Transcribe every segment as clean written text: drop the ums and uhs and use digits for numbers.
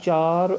4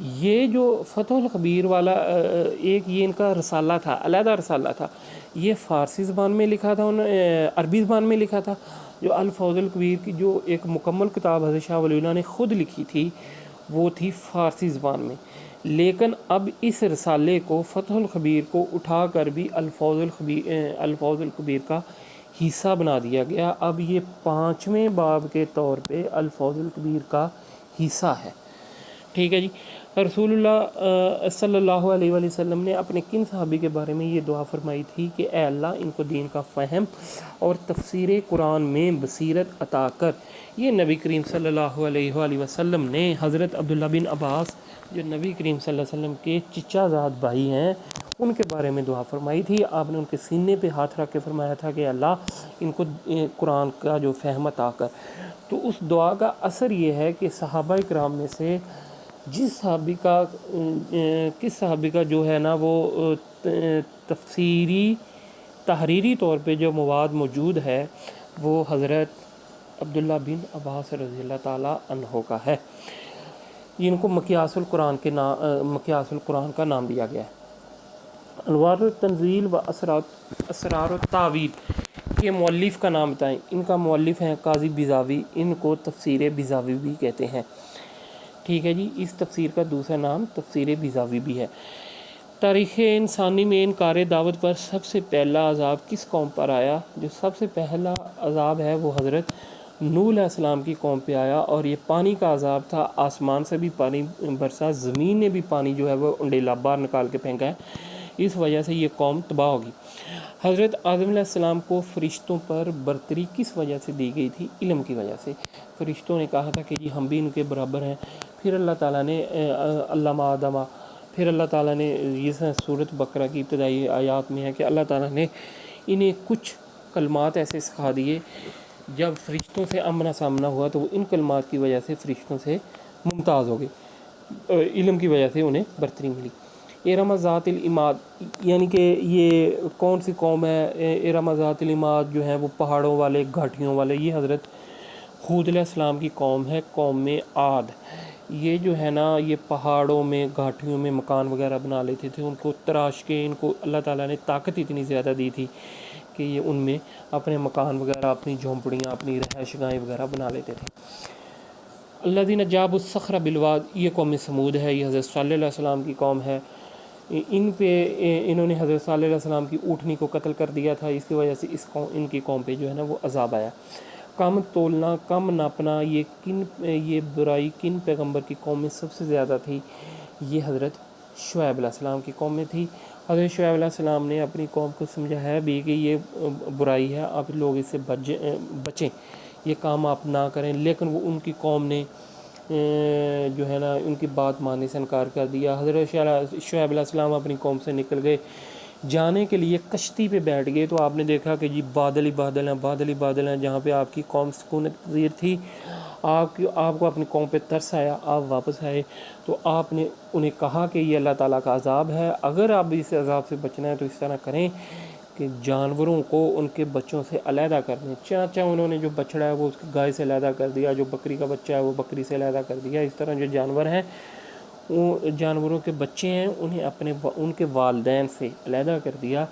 یہ جو فتح الخبیر والا ایک یہ ان کا رسالہ تھا، علیحدہ رسالہ تھا، یہ فارسی زبان میں لکھا تھا، انہوں نے عربی زبان میں لکھا تھا۔ جو الفوز الکبیر کی جو ایک مکمل کتاب حضرت شاہ ولی اللہ نے خود لکھی تھی وہ تھی فارسی زبان میں، لیکن اب اس رسالے کو فتح الخبیر کو اٹھا کر بھی الفوز الکبیر کا حصہ بنا دیا گیا۔ اب یہ 5ویں باب کے طور پہ الفوز الکبیر کا حصہ ہے، ٹھیک ہے جی۔ رسول اللہ صلی اللہ علیہ وآلہ وسلم نے اپنے کن صحابی کے بارے میں یہ دعا فرمائی تھی کہ اے اللہ ان کو دین کا فہم اور تفسیر قرآن میں بصیرت عطا کر۔ یہ نبی کریم صلی اللہ علیہ وآلہ وسلم نے حضرت عبداللہ بن عباس جو نبی کریم صلی اللہ علیہ وسلم کے چچا زاد بھائی ہیں ان کے بارے میں دعا فرمائی تھی۔ آپ نے ان کے سینے پہ ہاتھ رکھ کے فرمایا تھا کہ اللہ ان کو قرآن کا جو فہم عطا کر۔ تو اس دعا کا اثر یہ ہے کہ صحابہ کرام میں سے کس صحابی کا جو ہے نا وہ تحریری طور پہ جو مواد موجود ہے وہ حضرت عبداللہ بن عباس رضی اللہ تعالیٰ عنہ کا ہے۔ ان کو مقیاس القرآن کا نام دیا گیا ہے۔ انوار التنزیل و اسرار التاویل کے مؤلف کا نام بتائیں۔ ان کا مؤلف ہیں قاضی بیضاوی، ان کو تفسیر بیضاوی بھی کہتے ہیں، ٹھیک ہے جی۔ اس تفسیر کا دوسرا نام تفسیر بیضاوی بھی ہے۔ تاریخ انسانی میں انکار دعوت پر سب سے پہلا عذاب کس قوم پر آیا؟ جو سب سے پہلا عذاب ہے وہ حضرت نوح علیہ السلام کی قوم پہ آیا، اور یہ پانی کا عذاب تھا۔ آسمان سے بھی پانی برسا، زمین نے بھی پانی جو ہے وہ انڈیلا باہر نکال کے پھینکا ہے، اس وجہ سے یہ قوم تباہ ہوگی۔ حضرت آدم علیہ السلام کو فرشتوں پر برتری کس وجہ سے دی گئی تھی؟ علم کی وجہ سے۔ فرشتوں نے کہا تھا کہ جی ہم بھی ان کے برابر ہیں۔ پھر اللہ تعالیٰ نے علم آدم، پھر اللہ تعالیٰ نے یہ سورۃ بقرہ کی ابتدائی آیات میں ہے کہ اللہ تعالیٰ نے انہیں کچھ کلمات ایسے سکھا دیے، جب فرشتوں سے آمنا سامنا ہوا تو وہ ان کلمات کی وجہ سے فرشتوں سے ممتاز ہو گئے، علم کی وجہ سے انہیں برتری ملی۔ ارم ذات العماد، یعنی کہ یہ کون سی قوم ہے؟ ارم ذات العماد جو ہیں وہ پہاڑوں والے، گھاٹیوں والے، یہ حضرت ہود علیہ السلام کی قوم ہے، قوم عاد۔ یہ جو ہے نا یہ پہاڑوں میں، گھاٹیوں میں مکان وغیرہ بنا لیتے تھے، ان کو تراش کے، ان کو اللہ تعالیٰ نے طاقت اتنی زیادہ دی تھی کہ یہ ان میں اپنے مکان وغیرہ، اپنی جھونپڑیاں، اپنی رہائش گاہیں وغیرہ بنا لیتے تھے۔ الذین جابوا الصخر بالواد، یہ قوم سمود ہے، یہ حضرت صالح علیہ السلام کی قوم ہے۔ انہوں نے حضرت صالح علیہ السلام کی اونٹنی کو قتل کر دیا تھا، اس کی وجہ سے ان کی قوم پہ جو ہے نا وہ عذاب آیا۔ کم تولنا، کم ناپنا، یہ برائی کن پیغمبر کی قوم میں سب سے زیادہ تھی؟ یہ حضرت شعیب علیہ السلام کی قوم میں تھی۔ حضرت شعیب علیہ السلام نے اپنی قوم کو سمجھا ہے بھی کہ یہ برائی ہے، آپ لوگ اس سے بچیں، یہ کام آپ نہ کریں، لیکن وہ ان کی قوم نے جو ہے نا ان کی بات ماننے سے انکار کر دیا۔ حضرت شعیب علیہ السلام اپنی قوم سے نکل گئے، جانے کے لیے کشتی پہ بیٹھ گئے، تو آپ نے دیکھا کہ جی بادل ہی بادل ہیں، بادل ہی بادل ہیں۔ جہاں پہ آپ کی قوم سکونت پذیر تھی، آپ کو اپنی قوم پہ ترس آیا، آپ واپس آئے، تو آپ نے انہیں کہا کہ یہ اللہ تعالیٰ کا عذاب ہے، اگر آپ اس عذاب سے بچنا ہے تو اس طرح کریں کہ جانوروں کو ان کے بچوں سے علیحدہ کر دیں۔ چاچا انہوں نے جو بچڑا ہے وہ اس کی گائے سے علیحدہ کر دیا، جو بکری کا بچہ ہے وہ بکری سے علیحدہ کر دیا۔ اس طرح جو جانور ہیں، وہ جانوروں کے بچے ہیں، انہیں ان کے والدین سے علیحدہ کر دیا۔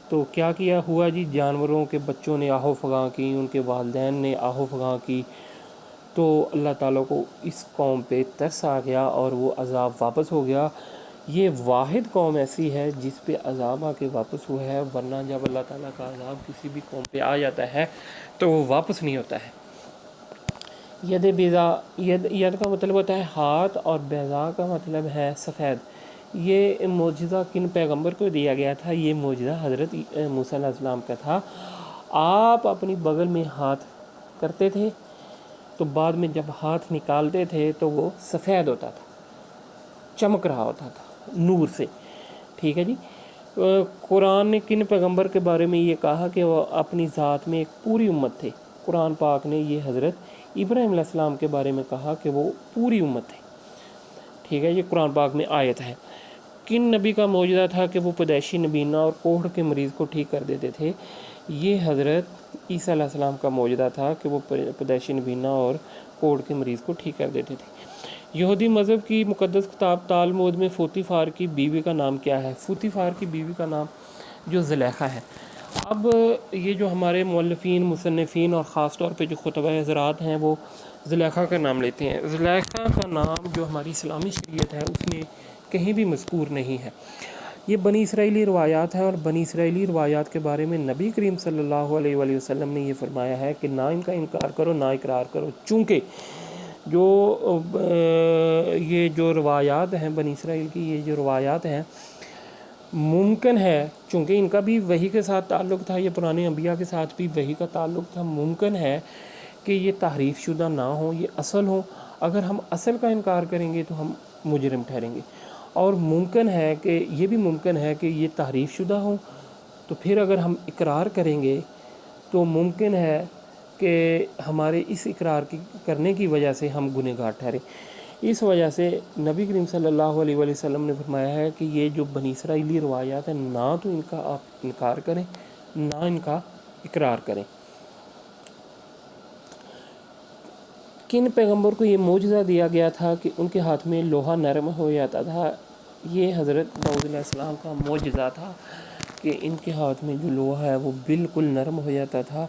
تو کیا ہوا جی، جانوروں کے بچوں نے آہو فغاں کی، ان کے والدین نے آہو فغاں کی، تو اللہ تعالیٰ کو اس قوم پہ ترس آ گیا اور وہ عذاب واپس ہو گیا۔ یہ واحد قوم ایسی ہے جس پہ عذاب آ کے واپس ہوا ہے، ورنہ جب اللہ تعالیٰ کا عذاب کسی بھی قوم پہ آ جاتا ہے تو وہ واپس نہیں ہوتا ہے۔ ید بیضا، ید کا مطلب ہوتا ہے ہاتھ، اور بیضا کا مطلب ہے سفید۔ یہ معجزہ کن پیغمبر کو دیا گیا تھا؟ یہ معجزہ حضرت موسیٰ علیہ السلام کا تھا۔ آپ اپنی بغل میں ہاتھ کرتے تھے تو بعد میں جب ہاتھ نکالتے تھے تو وہ سفید ہوتا تھا، چمک رہا ہوتا تھا نور سے، ٹھیک ہے جی۔ قرآن نے کن پیغمبر کے بارے میں یہ کہا کہ وہ اپنی ذات میں ایک پوری امت تھے؟ قرآن پاک نے یہ حضرت ابراہیم علیہ السلام کے بارے میں کہا کہ وہ پوری امت تھے، ٹھیک ہے، یہ قرآن پاک میں آیت ہے۔ کن نبی کا معجزہ تھا کہ وہ پیدائشی نبینا اور کوڑھ کے مریض کو ٹھیک کر دیتے تھے؟ یہ حضرت عیسیٰ علیہ السلام کا معجزہ تھا کہ وہ پیدائشی نبینا اور کوڑھ کے مریض کو ٹھیک کر دیتے تھے۔ یہودی مذہب کی مقدس کتاب تالمود میں فوتیفار کی بیوی کا نام کیا ہے؟ فوتیفار کی بیوی کا نام جو زلیخا ہے۔ اب یہ جو ہمارے مؤلفین، مصنفین اور خاص طور پہ جو خطبہ حضرات ہیں وہ زلیخا کا نام لیتے ہیں۔ زلیخا کا نام جو ہماری اسلامی شریعت ہے اس میں کہیں بھی مذکور نہیں ہے۔ یہ بنی اسرائیلی روایات ہیں، اور بنی اسرائیلی روایات کے بارے میں نبی کریم صلی اللہ علیہ وآلہ وسلم نے یہ فرمایا ہے کہ نہ ان کا انکار کرو نہ اقرار کرو، چونکہ یہ جو روایات ہیں بنی اسرائیل کی، یہ جو روایات ہیں ممکن ہے، چونکہ ان کا بھی وحی کے ساتھ تعلق تھا، یہ پرانے انبیاء کے ساتھ بھی وحی کا تعلق تھا، ممکن ہے کہ یہ تحریف شدہ نہ ہوں، یہ اصل ہوں۔ اگر ہم اصل کا انکار کریں گے تو ہم مجرم ٹھہریں گے، اور ممکن ہے کہ یہ بھی ممکن ہے کہ یہ تحریف شدہ ہوں، تو پھر اگر ہم اقرار کریں گے تو ممکن ہے کہ ہمارے اس اقرار کرنے کی وجہ سے ہم گنہگار ٹھہریں۔ اس وجہ سے نبی کریم صلی اللہ علیہ وآلہ وسلم نے فرمایا ہے کہ یہ جو بنی اسرائیلی روایات ہیں نہ تو ان کا آپ انکار کریں نہ ان کا اقرار کریں۔ کن پیغمبر کو یہ معجزہ دیا گیا تھا کہ ان کے ہاتھ میں لوہا نرم ہو جاتا تھا؟ یہ حضرت داؤد علیہ السلام کا معجزہ تھا کہ ان کے ہاتھ میں جو لوہا ہے وہ بالکل نرم ہو جاتا تھا،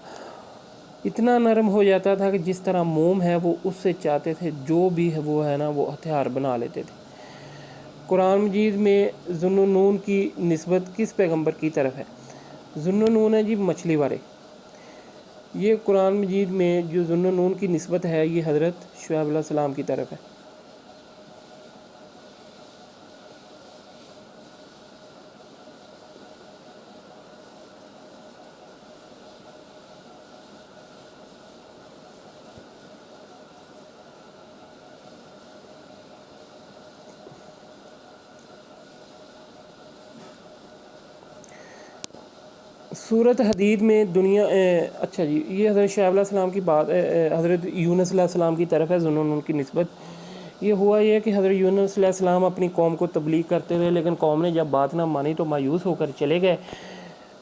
اتنا نرم ہو جاتا تھا کہ جس طرح موم ہے وہ اس سے چاہتے تھے جو بھی ہے وہ ہے نا وہ ہتھیار بنا لیتے تھے۔ قرآن مجید میں ذوالنون کی نسبت کس پیغمبر کی طرف ہے؟ ذوالنون ہے جی مچھلی والے۔ یہ قرآن مجید میں جو ذوالنون کی نسبت ہے یہ حضرت شعیب علیہ السلام کی طرف ہے۔ سورۃ حدید میں دنیا اچھا جی، یہ حضرت شعیب علیہ السلام کی بات، حضرت یونس علیہ السلام کی طرف ہے ذوالنون کی نسبت۔ یہ ہوا یہ کہ حضرت یونس علیہ السلام اپنی قوم کو تبلیغ کرتے ہوئے، لیکن قوم نے جب بات نہ مانی تو مایوس ہو کر چلے گئے۔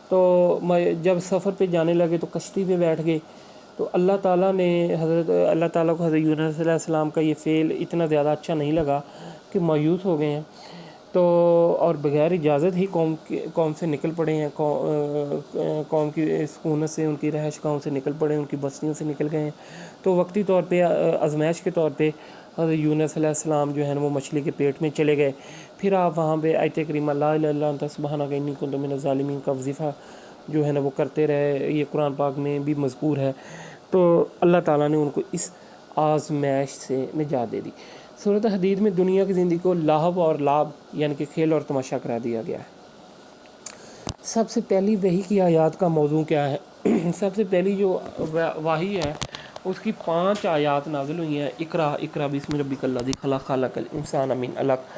تو جب سفر پہ جانے لگے تو کشتی پہ بیٹھ گئے، تو اللہ تعالیٰ کو حضرت یونس علیہ السلام کا یہ فعل اتنا زیادہ اچھا نہیں لگا کہ مایوس ہو گئے ہیں، تو اور بغیر اجازت ہی قوم سے نکل پڑے ہیں، قوم کی سکونت سے، ان کی رہائش گاہوں سے نکل پڑے ہیں، ان کی بستیوں سے نکل گئے ہیں۔ تو وقتی طور پہ آزمائش کے طور پہ حضرت یونس علیہ السلام جو ہے وہ مچھلی کے پیٹ میں چلے گئے۔ پھر آپ وہاں پہ آیت کریمہ لا الہ الا انت سبحانک انی کنت من الظالمین کا وظیفہ جو ہے نا وہ کرتے رہے، یہ قرآن پاک میں بھی مذکور ہے۔ تو اللہ تعالیٰ نے ان کو اس آزمائش سے نجات دے دی۔ سورۃ حدید میں دنیا کی زندگی کو لہو اور لعب یعنی کہ کھیل اور تماشا کرا دیا گیا ہے۔ سب سے پہلی وحی کی آیات کا موضوع کیا ہے؟ سب سے پہلی جو وحی ہے اس کی 5 آیات نازل ہوئی ہیں۔ اقرا بسم ربک الذی خلق، خلق الانسان من علق،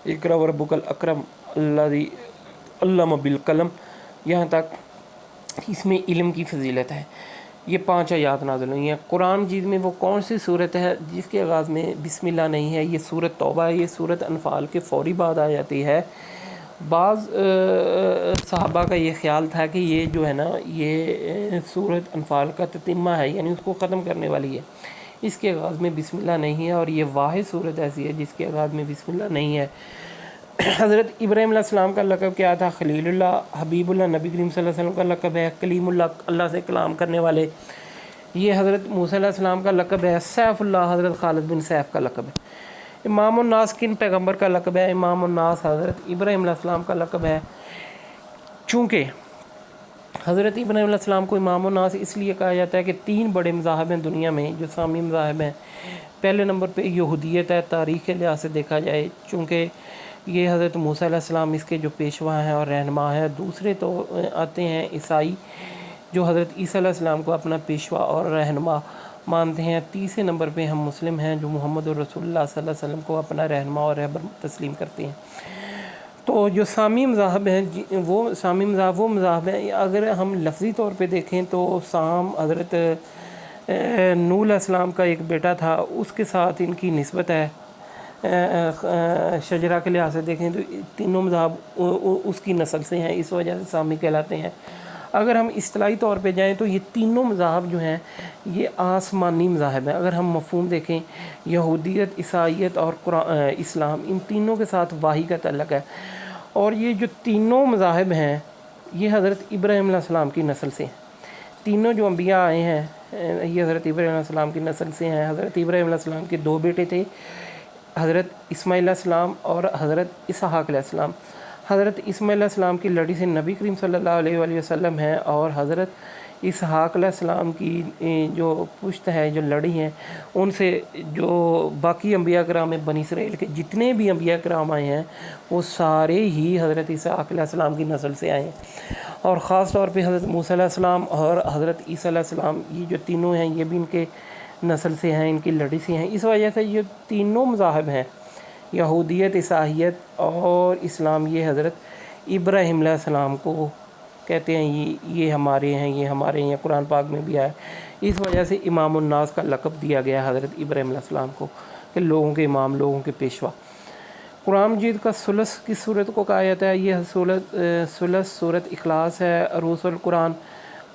اقرا وربک الاکرم الذی علم بالقلم، یہاں تک اس میں علم کی فضیلت ہے۔ یہ 5 آیات نازل ہوئی ہیں۔ قرآن مجید میں وہ کون سی صورت ہے جس کے آغاز میں بسم اللہ نہیں ہے؟ یہ صورت توبہ ہے۔ یہ صورت انفال کے فوری بعد آ جاتی ہے۔ بعض صحابہ کا یہ خیال تھا کہ یہ جو ہے نا یہ صورت انفال کا تتمہ ہے، یعنی اس کو ختم کرنے والی ہے، اس کے آغاز میں بسم اللہ نہیں ہے، اور یہ واحد صورت ایسی ہے جس کے آغاز میں بسم اللہ نہیں ہے۔ حضرت ابراہیم علیہ السلام کا لقب کیا تھا؟ خلیل اللہ، حبیب اللہ۔ نبی کریم صلی اللہ علیہ وسلم کا لقب ہے کلیم اللہ، اللہ سے کلام کرنے والے۔ یہ حضرت موسیٰ علیہ السلام کا لقب ہے سیف اللہ، حضرت خالد بن سیف کا لقب ہے۔ امام الناس کن پیغمبر کا لقب ہے؟ امام الناس حضرت ابراہیم علیہ السلام کا لقب ہے۔ چونکہ حضرت ابراہیم علیہ السلام کو امام الناس اس لیے کہا جاتا ہے کہ 3 بڑے مذاہب ہیں دنیا میں جو سامی مذاہب ہیں۔ پہلے نمبر پہ یہودیت ہے، تاریخ کے لحاظ سے دیکھا جائے، چونکہ یہ حضرت موسیٰ علیہ السلام اس کے جو پیشوا ہیں اور رہنما ہیں۔ دوسرے تو آتے ہیں عیسائی جو حضرت عیسیٰ علیہ السلام کو اپنا پیشوا اور رہنما مانتے ہیں۔ تیسرے نمبر پہ ہم مسلم ہیں جو محمد رسول اللہ صلی اللہ علیہ وسلم کو اپنا رہنما اور رہبر تسلیم کرتے ہیں۔ تو جو سامی مذاہب ہیں وہ مذاہب ہیں، اگر ہم لفظی طور پہ دیکھیں تو سام حضرت نوح علیہ السلام کا ایک بیٹا تھا، اس کے ساتھ ان کی نسبت ہے۔ شجرہ کے لحاظ سے دیکھیں تو تینوں مذاہب اس کی نسل سے ہیں، اس وجہ سے سامی کہلاتے ہیں۔ اگر ہم اصطلاحی طور پہ جائیں تو یہ تینوں مذاہب جو ہیں یہ آسمانی مذاہب ہیں. اگر ہم مفہوم دیکھیں یہودیت، عیسائیت اور اسلام، ان تینوں کے ساتھ واہی کا تعلق ہے. اور یہ جو تینوں مذاہب ہیں یہ حضرت ابراہیم علیہ السلام کی نسل سے ہیں. تینوں جو انبیاء آئے ہیں یہ حضرت ابراہیم علیہ السلام کی نسل سے ہیں. حضرت ابراہیم علیہ السلام کے 2 بیٹے تھے، حضرت اسماعیل علیہ السلام اور حضرت اسحاق علیہ السلام. حضرت اسماعیل علیہ السلام کی لڑی سے نبی کریم صلی اللہ علیہ وآلہ وسلم ہیں، اور حضرت اسحاق علیہ السلام کی جو پشت ہے، جو لڑی ہیں، ان سے جو باقی انبیاء کرام ہیں بنی اسرائیل کے جتنے بھی انبیاء کرام آئے ہیں وہ سارے ہی حضرت اسحاق علیہ السلام کی نسل سے آئے ہیں. اور خاص طور پہ حضرت موسیٰ علیہ السلام اور حضرت عیسیٰ علیہ السلام یہ جو تینوں ہیں یہ بھی ان کے نسل سے ہیں، ان کی لڑی سے ہیں. اس وجہ سے یہ تینوں مذاہب ہیں یہودیت، عیسائیت اور اسلام، یہ حضرت ابراہیم علیہ السلام کو کہتے ہیں یہ ہمارے ہیں، یہ ہمارے ہیں. قرآن پاک میں بھی آیا. اس وجہ سے امام الناس کا لقب دیا گیا حضرت ابراہیم علیہ السلام کو کہ لوگوں کے امام، لوگوں کے پیشوا. قرآن مجید کا ثلث کس صورت کو کہا جاتا ہے؟ یہ ثلث صورت اخلاص ہے. عروس القرآن،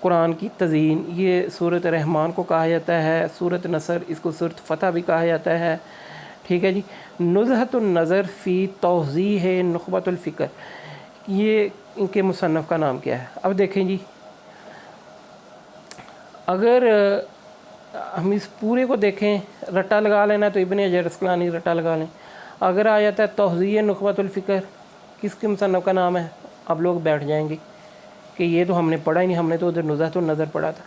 قرآن کی تزئین، یہ صورت رحمان کو کہا جاتا ہے. صورت نصر، اس کو صورت فتح بھی کہا جاتا ہے. ٹھیک ہے جی. نزہۃ النظر فی توضیح نخبۃ الفکر، یہ ان کے مصنف کا نام کیا ہے؟ اب دیکھیں جی، اگر ہم اس پورے کو دیکھیں، رٹا لگا لینا تو ابن حجر عسقلانی رٹا لگا لیں. اگر آ جاتا ہے توضیح نخبۃ الفکر، کس کے مصنف کا نام ہے؟ اب لوگ بیٹھ جائیں گے کہ یہ تو ہم نے پڑھا ہی نہیں، ہم نے تو ادھر نزہۃ النظر پڑھا تھا.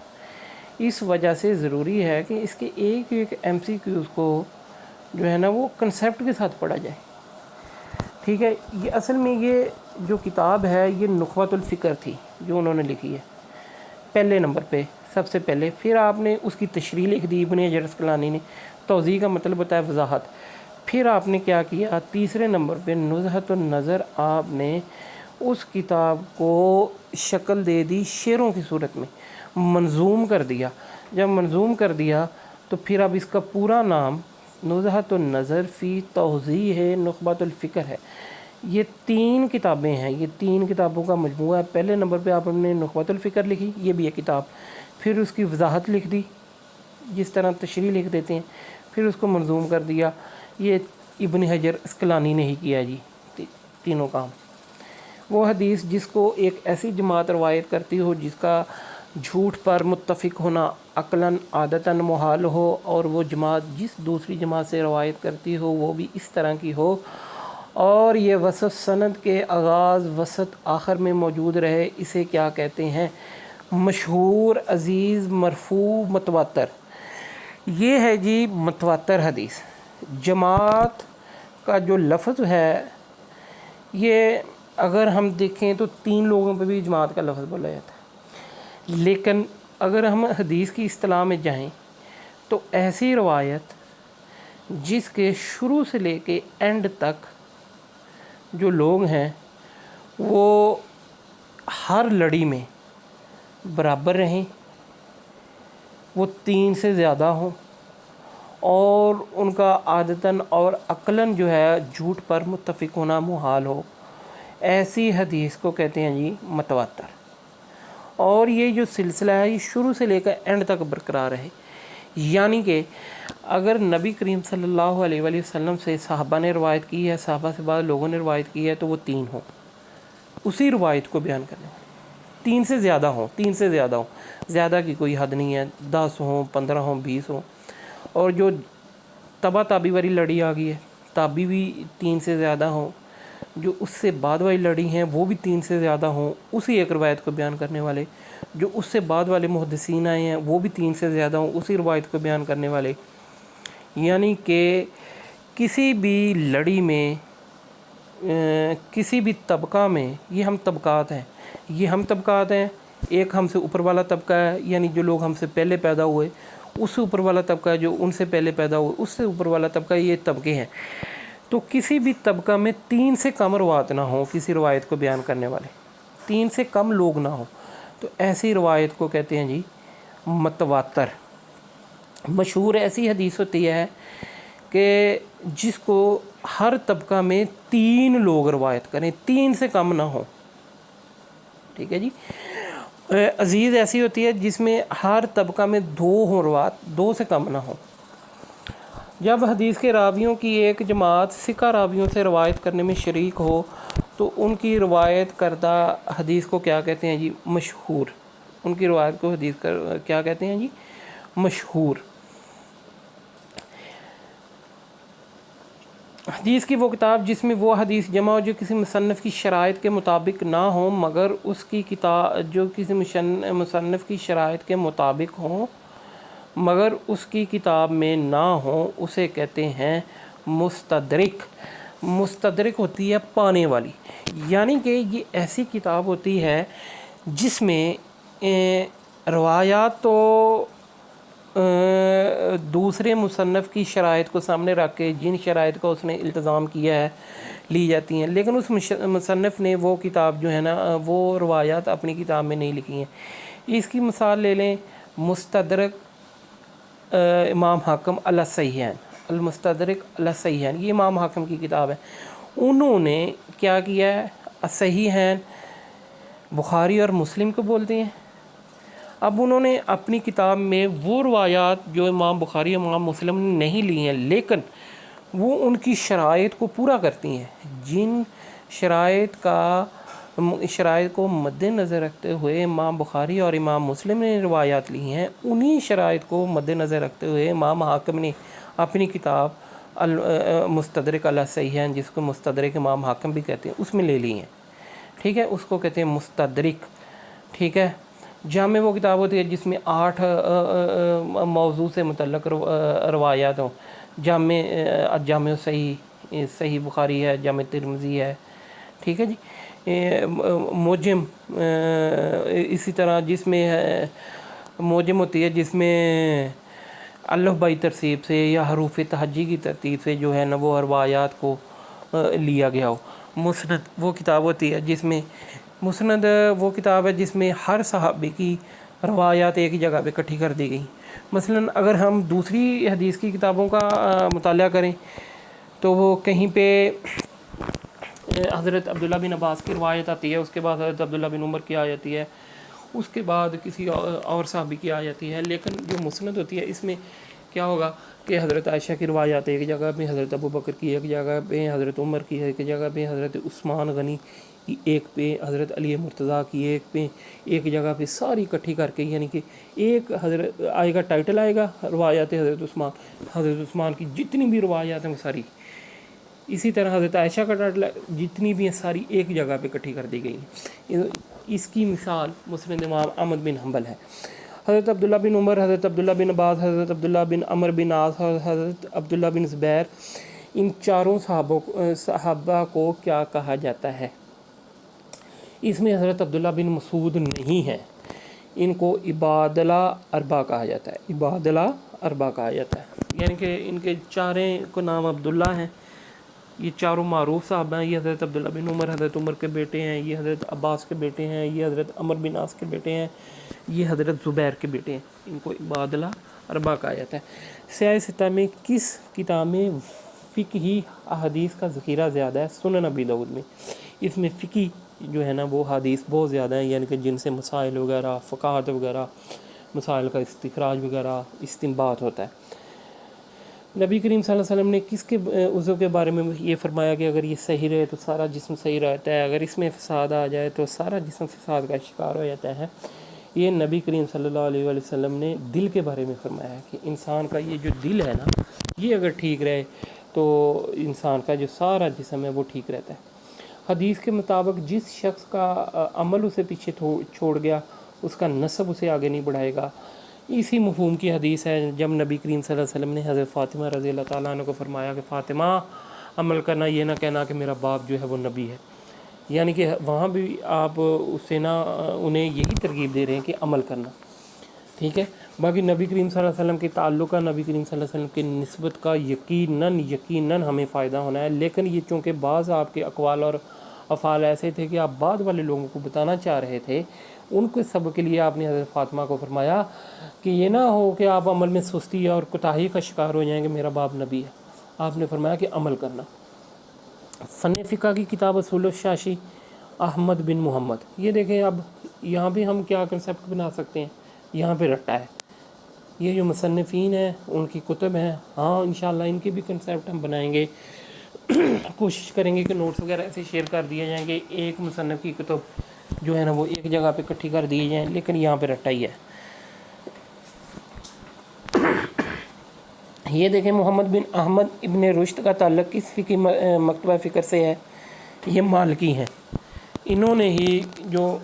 اس وجہ سے ضروری ہے کہ اس کے ایک ایک MCQs کو جو ہے نا وہ کنسیپٹ کے ساتھ پڑھا جائے. ٹھیک ہے. یہ اصل میں یہ جو کتاب ہے یہ نخبۃ الفکر تھی جو انہوں نے لکھی ہے پہلے نمبر پہ سب سے پہلے. پھر آپ نے اس کی تشریح لکھ دی ابن حجر عسقلانی نے. توضیح کا مطلب ہوتا ہے وضاحت. پھر آپ نے کیا کیا؟ تیسرے نمبر پہ نزہۃ النظر آپ نے اس کتاب کو شکل دے دی شعروں کی صورت میں، منظوم کر دیا. جب منظوم کر دیا تو پھر اب اس کا پورا نام نزہۃ النظر فی توضیح نخبۃ الفکر ہے. یہ 3 کتابیں ہیں، یہ 3 کتابوں کا مجموعہ ہے. پہلے نمبر پہ آپ نے نخبۃ الفکر لکھی، یہ بھی ہے کتاب. پھر اس کی وضاحت لکھ دی جس طرح تشریح لکھ دیتے ہیں، پھر اس کو منظوم کر دیا. یہ ابن حجر عسقلانی نے ہی کیا جی تینوں کام. وہ حدیث جس کو ایک ایسی جماعت روایت کرتی ہو جس کا جھوٹ پر متفق ہونا عقلاً عادتاً محال ہو، اور وہ جماعت جس دوسری جماعت سے روایت کرتی ہو وہ بھی اس طرح کی ہو، اور یہ وسط سند کے آغاز وسط آخر میں موجود رہے، اسے کیا کہتے ہیں؟ مشہور، عزیز، مرفوع، متواتر. یہ ہے جی متواتر حدیث. جماعت کا جو لفظ ہے یہ اگر ہم دیکھیں تو 3 لوگوں پہ بھی جماعت کا لفظ بولا جاتا ہے. لیکن اگر ہم حدیث کی اصطلاح میں جائیں تو ایسی روایت جس کے شروع سے لے کے اینڈ تک جو لوگ ہیں وہ ہر لڑی میں برابر رہیں، وہ 3 سے زیادہ ہوں، اور ان کا عادتاً اور عقلاً جو ہے جھوٹ پر متفق ہونا محال ہو، ایسی حدیث کو کہتے ہیں جی متواتر. اور یہ جو سلسلہ ہے یہ شروع سے لے کر اینڈ تک برقرار ہے. یعنی کہ اگر نبی کریم صلی اللہ علیہ وآلہ وسلم سے صحابہ نے روایت کی ہے، صحابہ سے بعد لوگوں نے روایت کی ہے، تو وہ 3 ہوں اسی روایت کو بیان کرنے والے. 3 سے زیادہ ہوں، 3 سے زیادہ ہوں، زیادہ کی کوئی حد نہیں ہے. 10 ہوں، 15 ہوں، 20 ہوں. اور جو تبا تابی والی لڑی آ گئی ہے، تابی بھی 3 سے زیادہ ہوں. جو اس سے بعد والی لڑی ہیں وہ بھی 3 سے زیادہ ہوں اسی ایک روایت کو بیان کرنے والے. جو اس سے بعد والے محدثین آئے ہیں وہ بھی 3 سے زیادہ ہوں اسی روایت کو بیان کرنے والے. یعنی کہ کسی بھی لڑی میں، کسی بھی طبقہ میں، یہ ہم طبقات ہیں. ایک ہم سے اوپر والا طبقہ ہے، یعنی جو لوگ ہم سے پہلے پیدا ہوئے، اس سے اوپر والا طبقہ ہے جو ان سے پہلے پیدا ہوئے، اس سے اوپر والا طبقہ. یہ طبقے ہیں. تو کسی بھی طبقہ میں 3 سے کم روایت نہ ہوں کسی روایت کو بیان کرنے والے، 3 سے کم لوگ نہ ہوں، تو ایسی روایت کو کہتے ہیں جی متواتر. مشہور ایسی حدیث ہوتی ہے کہ جس کو ہر طبقہ میں 3 لوگ روایت کریں، 3 سے کم نہ ہوں. ٹھیک ہے جی. عزیز ایسی ہوتی ہے جس میں ہر طبقہ میں 2 ہوں روات، 2 سے کم نہ ہوں۔ جب حدیث کے راویوں کی ایک جماعت ثقہ راویوں سے روایت کرنے میں شریک ہو تو ان کی روایت کردہ حدیث کو کیا کہتے ہیں جی؟ مشہور۔ ان کی روایت کو حدیث کیا کہتے ہیں جی؟ مشہور۔ حدیث کی وہ کتاب جس میں وہ حدیث جمع ہو جو کسی مصنف کی شرائط کے مطابق نہ ہوں مگر اس کی کتاب جو کسی مصنف کی شرائط کے مطابق ہوں مگر اس کی کتاب میں نہ ہوں، اسے کہتے ہیں مستدرک۔ مستدرک ہوتی ہے پانے والی، یعنی کہ یہ ایسی کتاب ہوتی ہے جس میں روایات تو دوسرے مصنف کی شرائط کو سامنے رکھ کے جن شرائط کا اس نے التزام کیا ہے لی جاتی ہیں، لیکن اس مصنف نے وہ کتاب جو ہے نا وہ روایات اپنی کتاب میں نہیں لکھی ہیں۔ اس کی مثال لے لیں مستدرک امام حاکم علی الصحیحین، المستدرک علی الصحیحین، یہ امام حاکم کی کتاب ہے۔ انہوں نے کیا کیا ہے؟ الصحیحین بخاری اور مسلم کو بولتے ہیں۔ اب انہوں نے اپنی کتاب میں وہ روایات جو امام بخاری امام مسلم نے نہیں لی ہیں لیکن وہ ان کی شرائط کو پورا کرتی ہیں، جن شرائط کو مد نظر رکھتے ہوئے امام بخاری اور امام مسلم نے روایات لی ہیں، انہی شرائط کو مد نظر رکھتے ہوئے امام حاکم نے اپنی کتاب مستدرک علی الصحیحین، جس کو مستدرک امام حاکم بھی کہتے ہیں، اس میں لے لی ہیں۔ ٹھیک ہے، اس کو کہتے ہیں مستدرک۔ ٹھیک ہے، جامع وہ کتاب ہوتی ہے جس میں 8 موضوع سے متعلق روایات ہوں۔ جامع صحیح بخاری ہے، جامع ترمذی ہے۔ ٹھیک ہے جی، موجم اسی طرح جس میں موجم ہوتی ہے جس میں الف بائی ترتیب سے یا حروف تہجی کی ترتیب سے جو ہے نا وہ روایات کو لیا گیا ہو۔ مسند وہ کتاب ہوتی ہے جس میں مسند وہ کتاب ہے جس میں ہر صحابی کی روایات ایک ہی جگہ پہ اکٹھی کر دی گئی۔ مثلا اگر ہم دوسری حدیث کی کتابوں کا مطالعہ کریں تو وہ کہیں پہ حضرت عبداللہ بن عباس کی روایت آتی ہے، اس کے بعد حضرت عبداللہ بن عمر کی آ جاتی ہے، اس کے بعد کسی اور صحابی کی آ جاتی ہے۔ لیکن جو مسند ہوتی ہے اس میں کیا ہوگا کہ حضرت عائشہ کی روایات ایک جگہ پہ، حضرت ابو بکر کی ایک جگہ پہ، حضرت عمر کی ایک جگہ پہ، حضرت عثمان غنی کی ایک پہ، حضرت علی مرتضیٰ کی ایک پہ، ایک جگہ پہ ساری اکٹھی کر کے، یعنی کہ ایک حضرت آئے گا، ٹائٹل آئے گا روایات حضرت عثمان کی جتنی بھی روایات ہیں وہ ساری، اسی طرح حضرت عائشہ کا ٹائٹل جتنی بھی ہیں ساری ایک جگہ پہ اکٹھی کر دی گئی ہیں۔ اس کی مثال مسند امام احمد بن حنبل ہے۔ حضرت عبداللہ بن عمر، حضرت عبداللہ بن عباس، حضرت عبداللہ بن عمر بن عاص اور حضرت عبداللہ بن زبیر، ان چاروں صحابہ کو کیا کہا جاتا ہے؟ اس میں حضرت عبداللہ بن مسعود نہیں ہے، ان کو عبادلہ اربعہ کہا جاتا ہے، عبادلہ اربعہ کہا جاتا ہے، یعنی کہ ان کے چاریں کو نام عبداللہ ہیں۔ یہ چاروں معروف صحابہ ہیں، یہ حضرت عبداللہ بن عمر حضرت عمر کے بیٹے ہیں، یہ حضرت عباس کے بیٹے ہیں، یہ حضرت عمر بن عاص کے بیٹے ہیں، یہ حضرت زبیر کے بیٹے ہیں، ان کو عبادلہ اربعہ کہا جاتا ہے۔ سیاہ ستہ میں کس کتاب میں فقہی احادیث کا ذخیرہ زیادہ ہے؟ سنن ابی داؤد میں۔ اس میں فقہی جو ہے نا وہ حدیث بہت زیادہ ہیں، یعنی کہ جن سے مسائل وغیرہ، فقاہت وغیرہ، مسائل کا استخراج وغیرہ، استنباط ہوتا ہے۔ نبی کریم صلی اللہ علیہ وسلم نے کس کے عضو کے بارے میں یہ فرمایا کہ اگر یہ صحیح رہے تو سارا جسم صحیح رہتا ہے، اگر اس میں فساد آ جائے تو سارا جسم فساد کا شکار ہو جاتا ہے؟ یہ نبی کریم صلی اللہ علیہ وسلم نے دل کے بارے میں فرمایا ہے کہ انسان کا یہ جو دل ہے نا یہ اگر ٹھیک رہے تو انسان کا جو سارا جسم ہے وہ ٹھیک رہتا ہے۔ حدیث کے مطابق جس شخص کا عمل اسے پیچھے چھوڑ گیا اس کا نسب اسے آگے نہیں بڑھائے گا۔ اسی مفہوم کی حدیث ہے جب نبی کریم صلی اللہ علیہ وسلم نے حضرت فاطمہ رضی اللہ تعالیٰ عنہ کو فرمایا کہ فاطمہ عمل کرنا، یہ نہ کہنا کہ میرا باپ جو ہے وہ نبی ہے، یعنی کہ وہاں بھی آپ اسے نہ انہیں یہی ترغیب دے رہے ہیں کہ عمل کرنا۔ ٹھیک ہے، باقی نبی کریم صلی اللہ علیہ وسلم کے تعلق کا، نبی کریم صلی اللہ علیہ وسلم کی نسبت کا یقیناً ہمیں فائدہ ہونا ہے، لیکن یہ چونکہ بعض آپ کے اقوال اور افعال ایسے تھے کہ آپ بعد والے لوگوں کو بتانا چاہ رہے تھے، ان کے سبب کے لیے آپ نے حضرت فاطمہ کو فرمایا کہ یہ نہ ہو کہ آپ عمل میں سستی اور کوتاہی کا شکار ہو جائیں کہ میرا باپ نبی ہے۔ آپ نے فرمایا کہ عمل کرنا۔ فن فقہ کی کتاب اصول الشاشی احمد بن محمد. یہ دیکھیں اب یہاں پہ ہم کیا کنسیپٹ بنا سکتے ہیں, یہاں پہ رٹا ہے. یہ جو مصنفین ہیں ان کی کتب ہیں, ہاں انشاءاللہ ان کی بھی کنسیپٹ ہم بنائیں گے, کوشش کریں گے کہ نوٹس وغیرہ ایسے شیئر کر دیے جائیں گے, ایک مصنف کی کتب جو ہے نا وہ ایک جگہ پہ اکٹھی کر دی جائیں, لیکن یہاں پہ رٹا ہی ہے. یہ دیکھیں محمد بن احمد ابن رشد کا تعلق کس فقی مکتبہ فکر سے ہے, یہ مالکی ہیں. انہوں نے ہی جو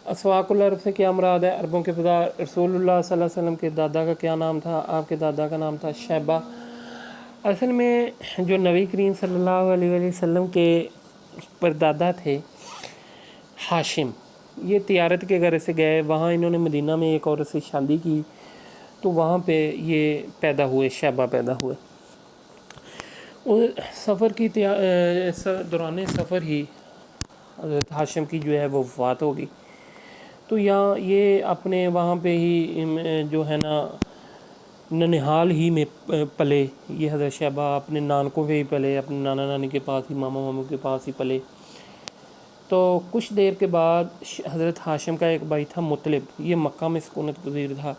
اسواق العرب سے کیا مراد ہے, عربوں کے خدا رسول اللہ صلی اللہ علیہ وسلم کے دادا کا کیا نام تھا, آپ کے دادا کا نام تھا شیبہ. اصل میں جو نبی کریم صلی اللہ علیہ وسلم کے پردادا تھے ہاشم, یہ تجارت کے غرض سے گئے, وہاں انہوں نے مدینہ میں ایک عورت سے شادی کی, تو وہاں پہ یہ پیدا ہوئے, شیبہ پیدا ہوئے. سفر کی دوران سفر ہی حضرت ہاشم کی جو ہے وہ وفات ہوگی. تو یہاں یہ اپنے وہاں پہ ہی جو ہے نا ننہال ہی میں پلے. یہ حضرت شیبہ اپنے نانکوں پہ ہی پلے, اپنے نانا نانی کے پاس ہی, ماما ماموں کے پاس ہی پلے. تو کچھ دیر کے بعد حضرت ہاشم کا ایک بھائی تھا مطلب, یہ مکہ میں سکونت پذیر تھا.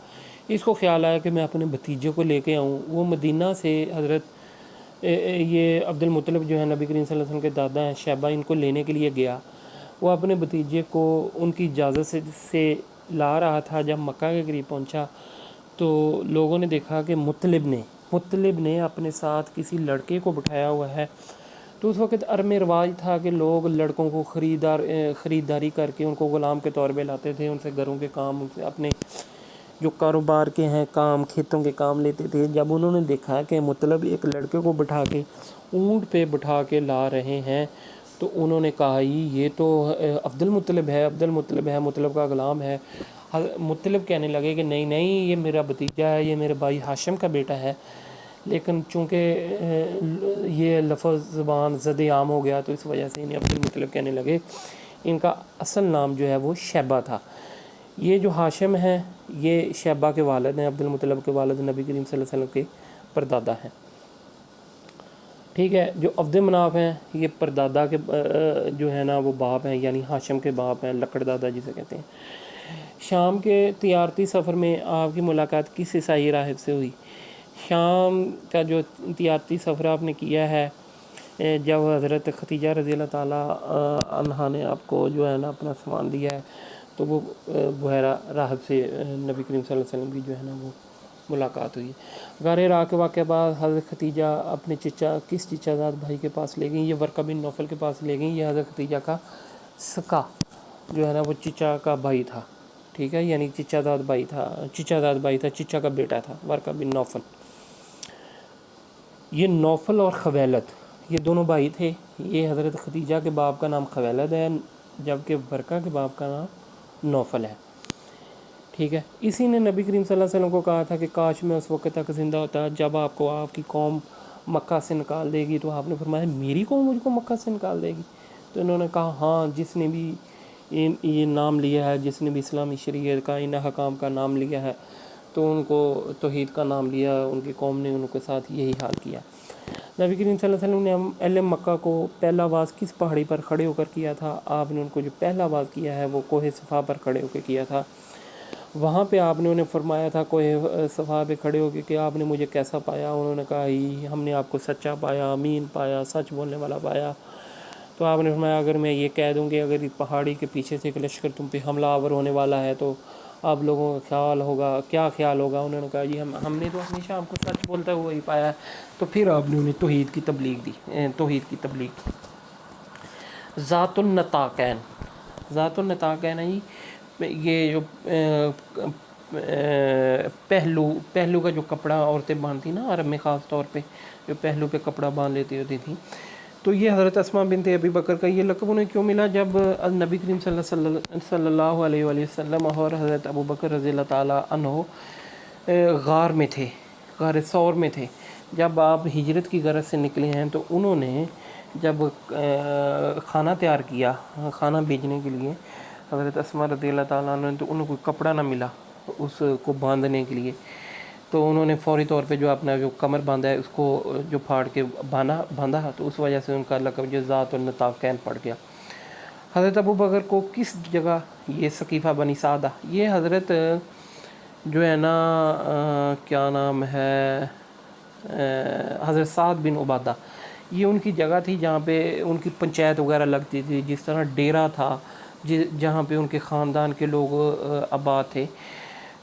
اس کو خیال آیا کہ میں اپنے بھتیجے کو لے کے آؤں. وہ مدینہ سے حضرت یہ عبد المطلب جو ہے نبی کریم صلی اللہ علیہ وسلم کے دادا ہیں, شیبہ, ان کو لینے کے لیے گیا. وہ اپنے بھتیجے کو ان کی اجازت سے لا رہا تھا. جب مکہ کے قریب پہنچا تو لوگوں نے دیکھا کہ مطلب نے اپنے ساتھ کسی لڑکے کو بٹھایا ہوا ہے. تو اس وقت عرب میں رواج تھا کہ لوگ لڑکوں کو خریداری کر کے ان کو غلام کے طور پہ لاتے تھے, ان سے گھروں کے کام, ان سے اپنے جو کاروبار کے ہیں کام, کھیتوں کے کام لیتے تھے. جب انہوں نے دیکھا کہ مطلب ایک لڑکے کو بٹھا کے اونٹ پہ بٹھا کے لا رہے ہیں, تو انہوں نے کہا یہ تو عبد المطلب ہے, مطلب کا غلام ہے. مطلب کہنے لگے کہ نہیں یہ میرا بھتیجا ہے, یہ میرے بھائی ہاشم کا بیٹا ہے. لیکن چونکہ یہ لفظ زبان زد عام ہو گیا تو اس وجہ سے انہیں عبد المطلب کہنے لگے. ان کا اصل نام جو ہے وہ شیبہ تھا. یہ جو ہاشم ہیں یہ شیبہ کے والد ہیں, عبد المطلب کے والد نبی کریم صلی اللہ علیہ وسلم کے پردادا ہیں. ٹھیک ہے. جو عبد مناف ہیں یہ پردادا کے جو ہے نا وہ باپ ہیں, یعنی ہاشم کے باپ ہیں, لکڑ دادا جسے کہتے ہیں. شام کے تجارتی سفر میں آپ کی ملاقات کس عیسائی راہب سے ہوئی؟ شام کا جو تجارتی سفر آپ نے کیا ہے, جب حضرت ختیجہ رضی اللہ تعالیٰ عنہا نے آپ کو جو ہے نا اپنا سامان دیا ہے, تو وہ بحیرہ راہب سے نبی کریم صلی اللہ علیہ وسلم کی جو ہے نا وہ ملاقات ہوئی. غار ہرا کے واقعہ بعد حضرت ختیجہ اپنے کس چچا زاد بھائی کے پاس لے گئیں؟ یہ ورقہ بن نوفل کے پاس لے گئیں. یہ حضرت ختیجہ کا سکا جو ہے نا وہ چچا کا بھائی تھا. ٹھیک ہے, یعنی چچا زاد بھائی تھا, چچا کا بیٹا تھا ورقہ بن نوفل. یہ نوفل اور خویلد یہ دونوں بھائی تھے. یہ حضرت ختیجہ کے باپ کا نام خویلد ہے, جبکہ ورقہ کے باپ کا نام نوفل ہے. ٹھیک ہے. اسی نے نبی کریم صلی اللہ علیہ وسلم کو کہا تھا کہ کاش میں اس وقت تک زندہ ہوتا جب آپ کو آپ کی قوم مکہ سے نکال دے گی. تو آپ نے فرمایا میری قوم مجھ کو مکہ سے نکال دے گی؟ تو انہوں نے کہا ہاں, جس نے بھی یہ نام لیا ہے, جس نے بھی اسلامی شریعت کا ان حکام کا نام لیا ہے, تو ان کو توحید کا نام لیا, ان کی قوم نے ان کے ساتھ یہی حال کیا. نبی کریم صلی اللہ علیہ وسلم نے اہل مکہ کو پہلا آواز کس پہاڑی پر کھڑے ہو کر کیا تھا؟ آپ نے ان کو جو پہلا آواز کیا ہے وہ کوہ صفا پر کھڑے ہو کے کیا تھا. وہاں پہ آپ نے انہیں فرمایا تھا کوہ صفا پہ کھڑے ہو کے کہ آپ نے مجھے کیسا پایا؟ انہوں نے کہا ہم نے آپ کو سچا پایا, امین پایا, سچ بولنے والا پایا. تو آپ نے فرمایا اگر میں یہ کہہ دوں کہ اگر اس پہاڑی کے پیچھے سے ایک لشکر تم پہ حملہ آور ہونے والا ہے تو آپ لوگوں کا خیال ہوگا, کیا خیال ہوگا؟ انہوں نے کہا ہم نے تو ہمیشہ آپ کو سچ بولتا ہوا ہی پایا ہے. تو پھر آپ نے انہیں توحید کی تبلیغ کی. ذات النطاقین ہے یہ جو پہلو کا جو کپڑا عورتیں باندھتی ہیں نا عرب میں, خاص طور پہ جو پہلو پہ کپڑا باندھ لیتی ہوتی تھیں, تو یہ حضرت اسماء بنت ابی بکر کا یہ لقب انہیں کیوں ملا؟ جب نبی کریم صلی اللہ علیہ وسلم اور حضرت ابو بکر رضی اللہ تعالیٰ عنہ غار میں تھے, غار ثور میں تھے. جب آپ ہجرت کی غرض سے نکلے ہیں تو انہوں نے جب کھانا تیار کیا, کھانا بھیجنے کے لیے حضرت اسماء رضی اللہ تعالیٰ عنہ, تو انہیں کوئی کپڑا نہ ملا. اس کو باندھنے کے لیے، تو انہوں نے فوری طور پہ جو اپنا جو کمر باندھا ہے اس کو جو پھاڑ کے باندھا، تو اس وجہ سے ان کا لقب جو ذات النطاقین پڑ گیا۔ حضرت ابو بکر کو کس جگہ یہ ثقیفہ بنی سعدہ، یہ حضرت جو ہے نا کیا نام ہے حضرت سعد بن عبادہ، یہ ان کی جگہ تھی جہاں پہ ان کی پنچایت وغیرہ لگتی تھی، جس طرح ڈیرا تھا جہاں پہ ان کے خاندان کے لوگ آباد تھے،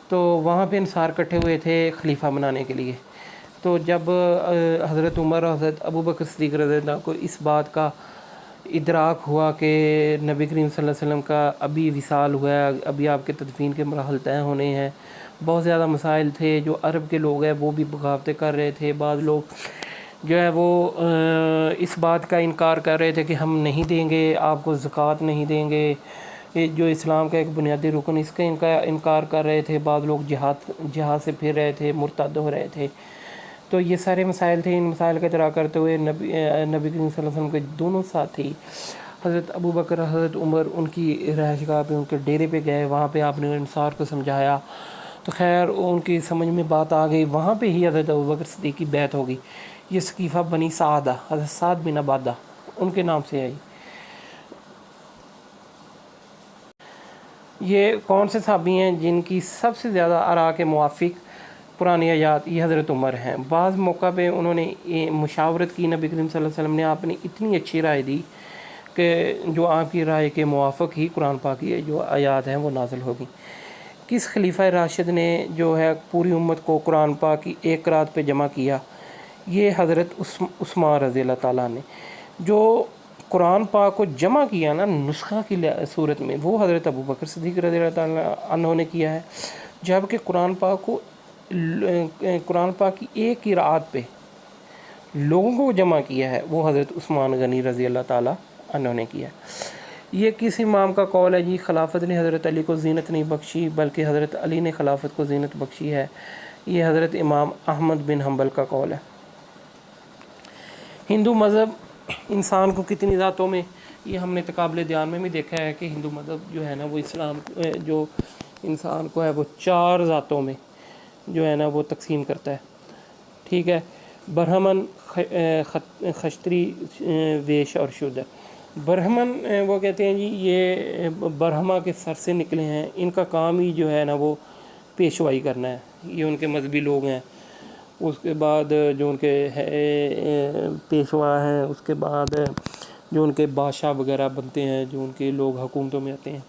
تو وہاں پہ انصار اکٹھے ہوئے تھے خلیفہ بنانے کے لیے۔ تو جب حضرت عمر اور حضرت ابو بکر صدیق رضی اللہ عنہ کو اس بات کا ادراک ہوا کہ نبی کریم صلی اللہ علیہ وسلم کا ابھی وصال ہوا ہے، ابھی آپ کے تدفین کے مراحل طے ہونے ہیں، بہت زیادہ مسائل تھے، جو عرب کے لوگ ہیں وہ بھی بغاوتیں کر رہے تھے، بعض لوگ جو ہے وہ اس بات کا انکار کر رہے تھے کہ ہم نہیں دیں گے، آپ کو زکوٰۃ نہیں دیں گے، یہ جو اسلام کا ایک بنیادی رکن اس کا انکار کر رہے تھے، بعض لوگ جہاد سے پھر رہے تھے، مرتد ہو رہے تھے۔ تو یہ سارے مسائل تھے، ان مسائل کا ادراک کرتے ہوئے نبی کریم صلی اللہ علیہ وسلم کے دونوں ساتھی حضرت ابو بکر اور حضرت عمر ان کی رہائش گاہ پہ، ان کے ڈیرے پہ گئے، وہاں پہ آپ نے انصار کو سمجھایا، تو خیر ان کی سمجھ میں بات آ گئی، وہاں پہ ہی حضرت ابو بکر صدیق کی بیعت ہوگی۔ یہ ثقیفہ بنی سعدہ حضرت سعد بن عبادہ ان کے نام سے آئی۔ یہ کون سے صحابی ہیں جن کی سب سے زیادہ آراء کے موافق پرانی آیات، یہ حضرت عمر ہیں۔ بعض موقع پہ انہوں نے مشاورت کی نبی کریم صلی اللہ علیہ وسلم نے، آپ نے اتنی اچھی رائے دی کہ جو آپ کی رائے کے موافق ہی قرآن پاک کی جو آیات ہیں وہ نازل ہوگی۔ کس خلیفہ راشد نے جو ہے پوری امت کو قرآن پاک کی ایک رات پہ جمع کیا؟ یہ حضرت عثمان رضی اللہ تعالیٰ نے جو قرآن پاک کو جمع کیا نا نسخہ کی صورت میں، وہ حضرت ابو بکر صدیق رضی اللہ تعالیٰ عنہ نے کیا ہے، جبکہ قرآن پاک کی ایک ہی رات پہ لوگوں کو جمع کیا ہے وہ حضرت عثمان غنی رضی اللہ تعالیٰ عنہ نے کیا ہے۔ یہ کس امام کا قول ہے جی؟ خلافت نے حضرت علی کو زینت نہیں بخشی بلکہ حضرت علی نے خلافت کو زینت بخشی ہے، یہ حضرت امام احمد بن حنبل کا قول ہے۔ ہندو مذہب انسان کو کتنی ذاتوں میں، یہ ہم نے تقابل دیان میں بھی دیکھا ہے کہ ہندو مذہب جو ہے نا وہ اسلام جو انسان کو ہے وہ 4 ذاتوں میں جو ہے نا وہ تقسیم کرتا ہے، ٹھیک ہے؟ برہمن، خشتری، ویش اور شودر۔ برہمن وہ کہتے ہیں جی یہ برہما کے سر سے نکلے ہیں، ان کا کام ہی جو ہے نا وہ پیشوائی کرنا ہے، یہ ان کے مذہبی لوگ ہیں۔ اس کے بعد جو ان کے پیشوا ہیں، اس کے بعد جو ان کے بادشاہ وغیرہ بنتے ہیں، جو ان کے لوگ حکومتوں میں آتے ہیں۔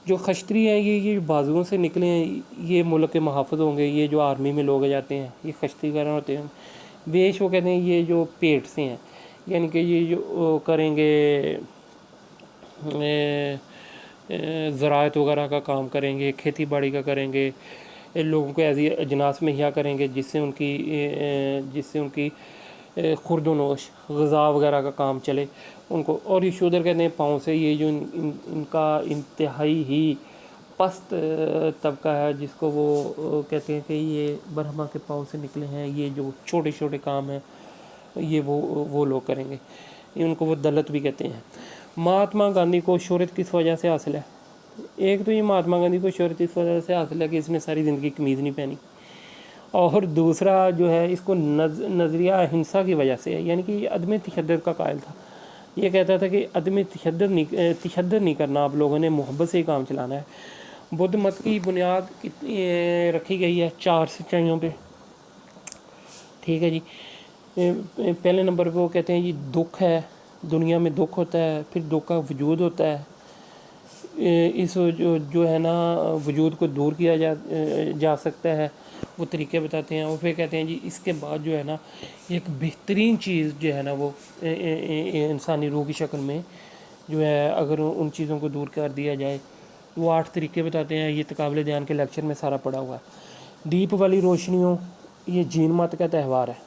جو خشتری ہیں یہ بازوؤں سے نکلے ہیں، یہ ملک کے محافظ ہوں گے، یہ جو آرمی میں لوگ جاتے ہیں یہ خشتری وغیرہ ہوتے ہیں۔ ویش وہ کہتے ہیں یہ جو پیٹ سے ہیں، یعنی کہ یہ جو کریں گے زراعت وغیرہ کا کام کریں گے، کھیتی باڑی کا کریں گے، لوگوں کو ایسی اجناس مہیا کریں گے جس سے ان کی خورد و نوش غذا وغیرہ کا کام چلے ان کو۔ اور یہ شودر کہتے ہیں پاؤں سے، یہ جو ان کا انتہائی ہی پست طبقہ ہے جس کو وہ کہتے ہیں کہ یہ برہما کے پاؤں سے نکلے ہیں، یہ جو چھوٹے چھوٹے کام ہیں یہ وہ لوگ کریں گے، ان کو وہ دلت بھی کہتے ہیں۔ مہاتما گاندھی کو شہرت کس وجہ سے حاصل ہے؟ ایک تو یہ مہاتما گاندھی کو شہرت اس وجہ سے حاصل ہے کہ اس نے ساری زندگی قمیض نہیں پہنی، اور دوسرا جو ہے اس کو نظریہ اہنسا کی وجہ سے ہے، یعنی کہ یہ عدم تشدد کا قائل تھا۔ یہ کہتا تھا کہ عدم تشدد نہیں کرنا، آپ لوگوں نے محبت سے ہی کام چلانا ہے۔ بدھ مت کی بنیاد رکھی گئی ہے 4 سچائیوں پہ، ٹھیک ہے جی۔ پہلے نمبر پہ وہ کہتے ہیں جی دکھ ہے، دنیا میں دکھ ہوتا ہے، پھر دکھ کا وجود ہوتا ہے، اس جو ہے نا وجود کو دور کیا جا سکتا ہے، وہ طریقے بتاتے ہیں۔ اور پھر کہتے ہیں جی اس کے بعد جو ہے نا ایک بہترین چیز جو ہے نا وہ انسانی روح کی شکل میں جو ہے اگر ان چیزوں کو دور کر دیا جائے، وہ 8 طریقے بتاتے ہیں۔ یہ تقابل دیان کے لیکچر میں سارا پڑا ہوا ہے۔ دیپ والی روشنیوں، یہ جین مت کا تہوار ہے،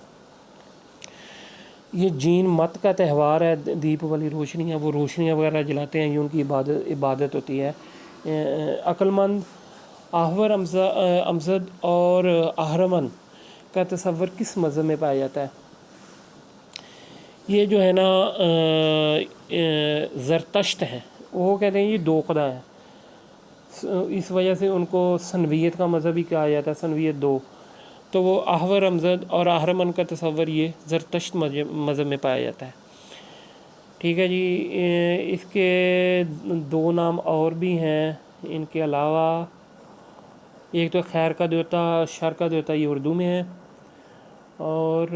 یہ جین مت کا تہوار ہے۔ دیپ والی روشنیاں، وہ روشنیاں وغیرہ جلاتے ہیں، یہ ان کی عبادت ہوتی ہے۔ عقل مند، آہور، امزد اور اہرمن کا تصور کس مذہب میں پایا جاتا ہے؟ یہ جو ہے نا زرتشت ہیں، وہ کہتے ہیں یہ 2 خدا ہیں، اس وجہ سے ان کو سنویت کا مذہب ہی کہا جاتا ہے، سنویت 2۔ تو وہ احور امزد اور اہرمن کا تصور یہ زرتشت مذہب میں پایا جاتا ہے۔ ٹھیک ہے جی، اس کے 2 نام اور بھی ہیں ان کے علاوہ، ایک تو خیر کا دیوتا، شر کا دیوتا، یہ اردو میں ہے، اور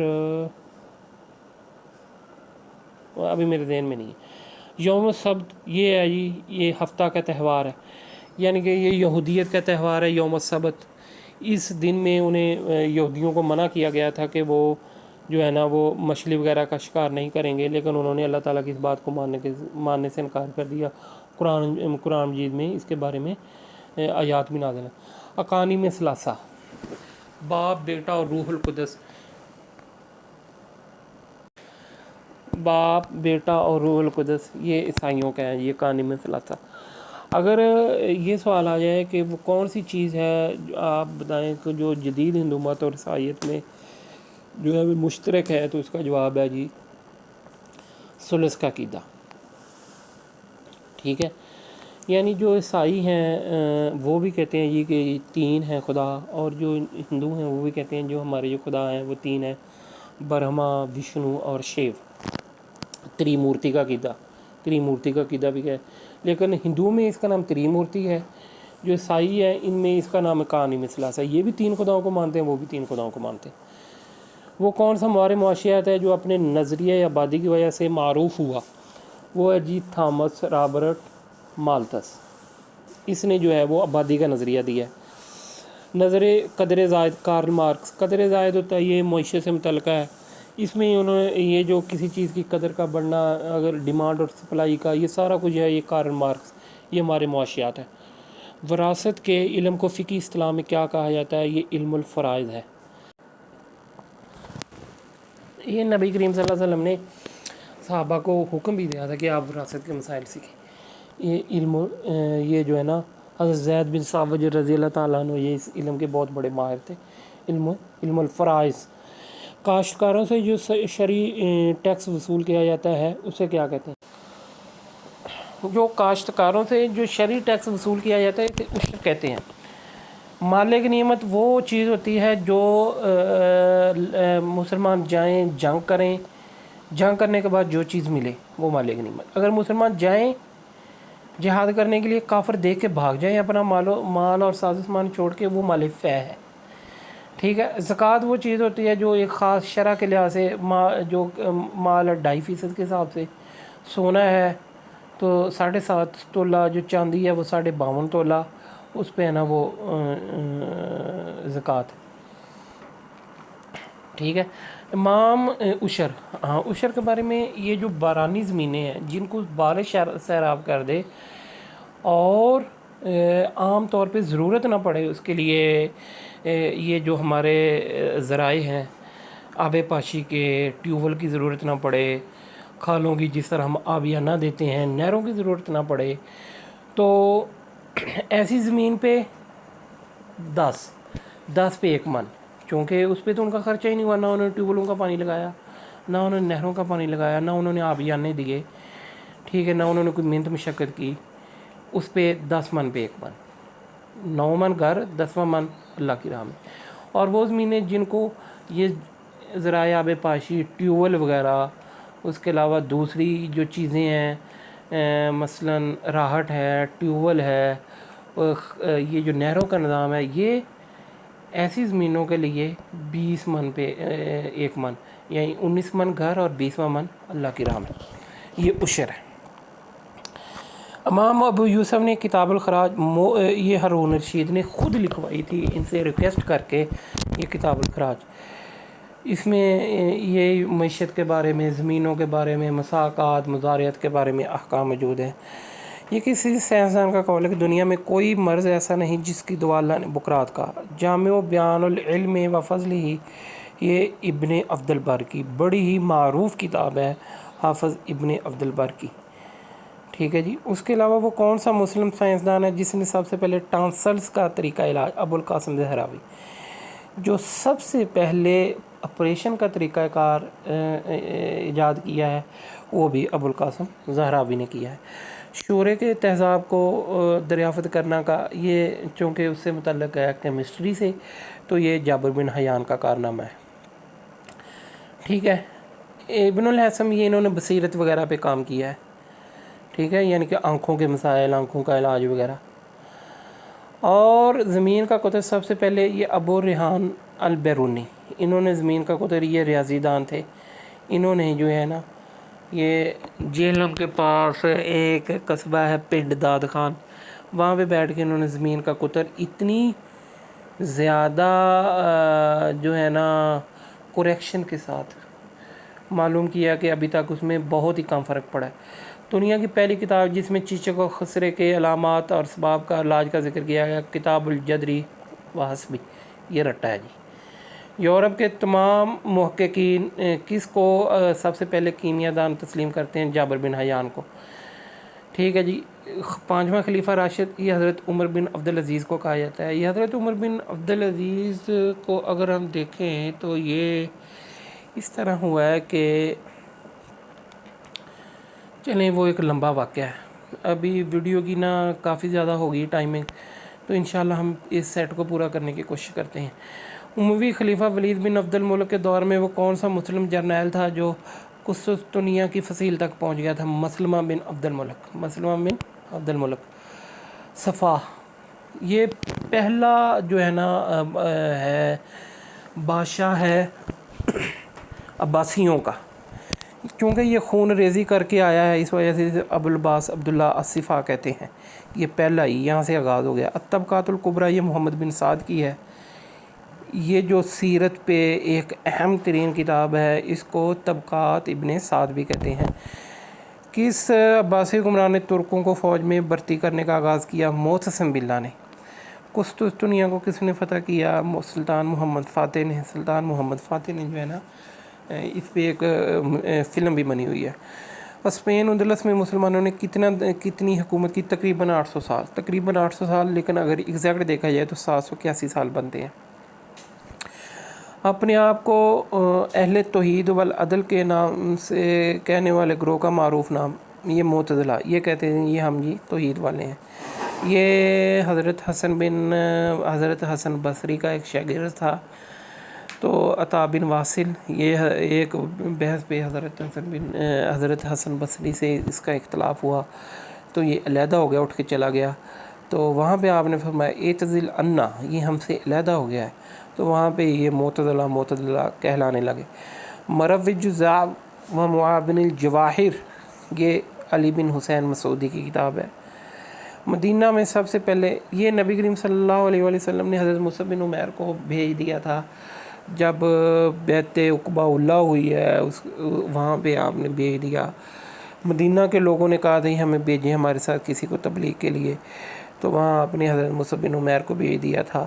ابھی میرے ذہن میں نہیں ہے۔ یوم السبت یہ ہے جی، یہ ہفتہ کا تہوار ہے، یعنی کہ یہ یہودیت کا تہوار ہے یوم السبت۔ اس دن میں انہیں یہودیوں کو منع کیا گیا تھا کہ وہ جو ہے نا وہ مچھلی وغیرہ کا شکار نہیں کریں گے، لیکن انہوں نے اللہ تعالیٰ کی اس بات کو ماننے سے انکار کر دیا۔ قرآن مجید میں اس کے بارے میں آیات بھی نازل ہیں۔ اقانیم ثلاثہ، باپ، بیٹا اور روح القدس، باپ، بیٹا اور روح القدس یہ عیسائیوں کا ہے، یہ اقانیم ثلاثہ۔ اگر یہ سوال آ جائے کہ وہ کون سی چیز ہے جو آپ بتائیں کہ جو جدید ہندو مت اور عیسائیت میں جو ہے وہ مشترک ہے، تو اس کا جواب ہے جی ثلث کا عقیدہ۔ ٹھیک ہے، یعنی جو عیسائی ہیں وہ بھی کہتے ہیں جی کہ 3 ہیں خدا، اور جو ہندو ہیں وہ بھی کہتے ہیں جو ہمارے جو خدا ہیں وہ 3 ہیں، برہما، وشنو اور شیو۔ تریمورتی کا عقیدہ، تریمورتی کا عقیدہ بھی ہے، لیکن ہندوؤں میں اس کا نام تریمورتی ہے، جو عیسائی ہے ان میں اس کا نام اقانیم ثلاثہ ہے۔ یہ بھی 3 خداؤں کو مانتے ہیں، وہ بھی 3 خداؤں کو مانتے ہیں۔ وہ کون سا ہمارے معاشیات ہے جو اپنے نظریہ آبادی کی وجہ سے معروف ہوا؟ وہ ہے جی تھامس رابرٹ مالتھس۔ اس نے جو ہے وہ آبادی کا نظریہ دیا ہے۔ نظر قدر زائد، کارل مارکس۔ قدر زائد ہوتا ہے یہ معیشت سے متعلقہ ہے، اس میں انہوں نے یہ جو کسی چیز کی قدر کا بڑھنا، اگر ڈیمانڈ اور سپلائی کا، یہ سارا کچھ ہے، یہ کارل مارکس، یہ ہمارے معاشیات ہے۔ وراثت کے علم کو فقہی اصطلاح میں کیا کہا جاتا ہے؟ یہ علم الفرائض ہے۔ یہ نبی کریم صلی اللہ علیہ وسلم نے صحابہ کو حکم بھی دیا تھا کہ آپ وراثت کے مسائل سیکھیں۔ یہ علم یہ جو ہے نا حضرت زید بن ثابت رضی اللہ تعالیٰ عنہ یہ اس علم کے بہت بڑے ماہر تھے، علم الفرائض۔ کاشتکاروں سے جو شرعی ٹیکس وصول کیا جاتا ہے اسے کیا کہتے ہیں؟ جو کاشتکاروں سے جو شرعی ٹیکس وصول کیا جاتا ہے اسے عشر کہتے ہیں۔ مالک نعمت وہ چیز ہوتی ہے جو مسلمان جائیں جنگ کریں، جنگ کرنے کے بعد جو چیز ملے وہ مالک نعمت۔ اگر مسلمان جائیں جہاد کرنے کے لیے، کافر دیکھ کے بھاگ جائیں اپنا مال اور ساز و سامان چھوڑ کے، وہ مال فہ ہے۔ ٹھیک ہے، زکوٰۃ وہ چیز ہوتی ہے جو ایک خاص شرع کے لحاظ سے جو مال 2.5% کے حساب سے، سونا ہے تو 7.5 تولہ، جو چاندی ہے وہ 52.5 تولہ، اس پہ ہے نا وہ زکوٰۃ۔ ٹھیک ہے، امام عشر، ہاں عشر کے بارے میں، یہ جو بارانی زمینیں ہیں جن کو بارش سیراب کر دے اور عام طور پہ ضرورت نہ پڑے اس کے لیے، یہ جو ہمارے ذرائع ہیں آب پاشی کے، ٹیوب ویل کی ضرورت نہ پڑے، کھالوں کی جس طرح ہم آبیہ نہ دیتے ہیں، نہروں کی ضرورت نہ پڑے، تو ایسی زمین پہ 10 پہ 1 من، چونکہ اس پہ تو ان کا خرچہ ہی نہیں ہوا، نہ انہوں نے ٹیوب ویلوں کا پانی لگایا، نہ انہوں نے نہروں کا پانی لگایا، نہ انہوں نے آبیانے دیے، ٹھیک ہے، نہ انہوں نے کوئی محنت مشقت کی، اس پہ 10 من پہ 1 من، 9 من گھر، 10واں من اللہ کی راہ میں۔ اور وہ زمینیں جن کو یہ ذرائع آب پاشی، ٹیوب ویل وغیرہ، اس کے علاوہ دوسری جو چیزیں ہیں مثلاً راہٹ ہے، ٹیوب ویل ہے، یہ جو نہروں کا نظام ہے، یہ ایسی زمینوں کے لیے 20 من پہ 1 من، یعنی 19 من گھر اور 20واں من اللہ کی راہ میں، یہ عشر ہے۔ امام ابو یوسف نے کتاب الخراج، یہ ہارون رشید نے خود لکھوائی تھی ان سے ریکویسٹ کر کے، یہ کتاب الخراج، اس میں یہ معیشت کے بارے میں، زمینوں کے بارے میں، مساقات، مزارعت کے بارے میں احکام موجود ہیں۔ یہ کسی سائنسدان کا قول ہے کہ دنیا میں کوئی مرض ایسا نہیں جس کی دوا اللہ نے بکرات کا۔ جامع و بیان العلم و فضل ہی، یہ ابن عبد البر کی بڑی ہی معروف کتاب ہے، حافظ ابن عبد البر کی۔ ٹھیک ہے جی، اس کے علاوہ وہ کون سا مسلم سائنسدان ہے جس نے سب سے پہلے ٹانسلز کا طریقہ علاج؟ ابو القاسم زہراوی۔ جو سب سے پہلے آپریشن کا طریقہ کار ایجاد کیا ہے وہ بھی ابو القاسم زہراوی نے کیا ہے۔ شورے کے تہذاب کو دریافت کرنا کا یہ چونکہ اس سے متعلق ہے کیمسٹری سے، تو یہ جابر بن حیان کا کارنامہ ہے. ٹھیک ہے. ابن الحسم یہ انہوں نے بصیرت وغیرہ پہ کام کیا ہے. ٹھیک ہے، یعنی کہ آنکھوں کے مسائل، آنکھوں کا علاج وغیرہ. اور زمین کا قطر سب سے پہلے یہ ابو ریحان البیرونی، انہوں نے زمین کا قطر، یہ ریاضی دان تھے. انہوں نے جو ہے نا یہ جہلم کے پاس ایک قصبہ ہے پنڈ داد خان، وہاں پہ بیٹھ کے انہوں نے زمین کا قطر اتنی زیادہ جو ہے نا کریکشن کے ساتھ معلوم کیا کہ ابھی تک اس میں بہت ہی کم فرق پڑا ہے. دنیا کی پہلی کتاب جس میں چیچک و خسرے کے علامات اور اسباب کا علاج کا ذکر کیا گیا، کتاب الجدری و حسبی، یہ رٹا ہے جی. یورپ کے تمام محققین کس کو سب سے پہلے کیمیا دان تسلیم کرتے ہیں؟ جابر بن حیان کو. ٹھیک ہے جی. پانچواں خلیفہ راشد یہ حضرت عمر بن عبدالعزیز کو کہا جاتا ہے. یہ حضرت عمر بن عبدالعزیز کو اگر ہم دیکھیں تو یہ اس طرح ہوا ہے کہ چلیں وہ ایک لمبا واقعہ ہے. ابھی ویڈیو کی نا کافی زیادہ ہوگی ٹائمنگ، تو انشاءاللہ ہم اس سیٹ کو پورا کرنے کی کوشش کرتے ہیں. اموی خلیفہ ولید بن عبد الملک کے دور میں وہ کون سا مسلم جرنیل تھا جو قسطنطنیہ کی فصیل تک پہنچ گیا تھا؟ مسلمہ بن عبد الملک. مسلمہ بن عبد الملک صفا، یہ پہلا جو ہے نا ہے بادشاہ ہے عباسیوں کا. کیونکہ یہ خون ریزی کر کے آیا ہے، اس وجہ سے ابو العباس عبداللہ الصفا کہتے ہیں. یہ پہلا ہی یہاں سے آغاز ہو گیا. الطبقات الکبریٰ یہ محمد بن سعد کی ہے. یہ جو سیرت پہ ایک اہم ترین کتاب ہے، اس کو طبقات ابن سعد بھی کہتے ہیں. کس عباسی حکمران نے ترکوں کو فوج میں بھرتی کرنے کا آغاز کیا؟ معتصم باللہ نے. قسطنطنیہ کو کس نے فتح کیا؟ سلطان محمد فاتح نے. سلطان محمد فاتح نے جو ہے نا اس پہ ایک فلم بھی بنی ہوئی ہے. اسپین اندلس میں مسلمانوں نے کتنی حکومت کی؟ تقریباً 800 سال. تقریباً 800 سال، لیکن اگر ایگزیکٹ دیکھا جائے تو 781 سال بنتے ہیں. اپنے آپ کو اہل توحید والعدل کے نام سے کہنے والے گروہ کا معروف نام؟ یہ معتزلہ. یہ کہتے ہیں یہ ہم جی توحید والے ہیں. یہ حضرت حسن بصری کا ایک شاگرد تھا. تو عطا بن واصل، یہ ایک بحث پہ حضرت حسن بصری سے اس کا اختلاف ہوا، تو یہ علیحدہ ہو گیا، اٹھ کے چلا گیا. تو وہاں پہ آپ نے فرمایا اعتزل عنا، یہ ہم سے علیحدہ ہو گیا ہے. تو وہاں پہ یہ معتزلہ کہلانے لگے. مروج الذئب و معابن الجواہر، یہ علی بن حسین مسعودی کی کتاب ہے. مدینہ میں سب سے پہلے یہ نبی کریم صلی اللہ علیہ وآلہ وسلم نے حضرت مصعب بن عمیر کو بھیج دیا تھا جب بیعت عقبہ اللہ ہوئی ہے، وہاں پہ آپ نے بھیج دیا. مدینہ کے لوگوں نے کہا تھا ہمیں بھیجیں ہمارے ساتھ کسی کو تبلیغ کے لیے، تو وہاں آپ نے حضرت مصعب بن عمیر کو بھیج دیا تھا.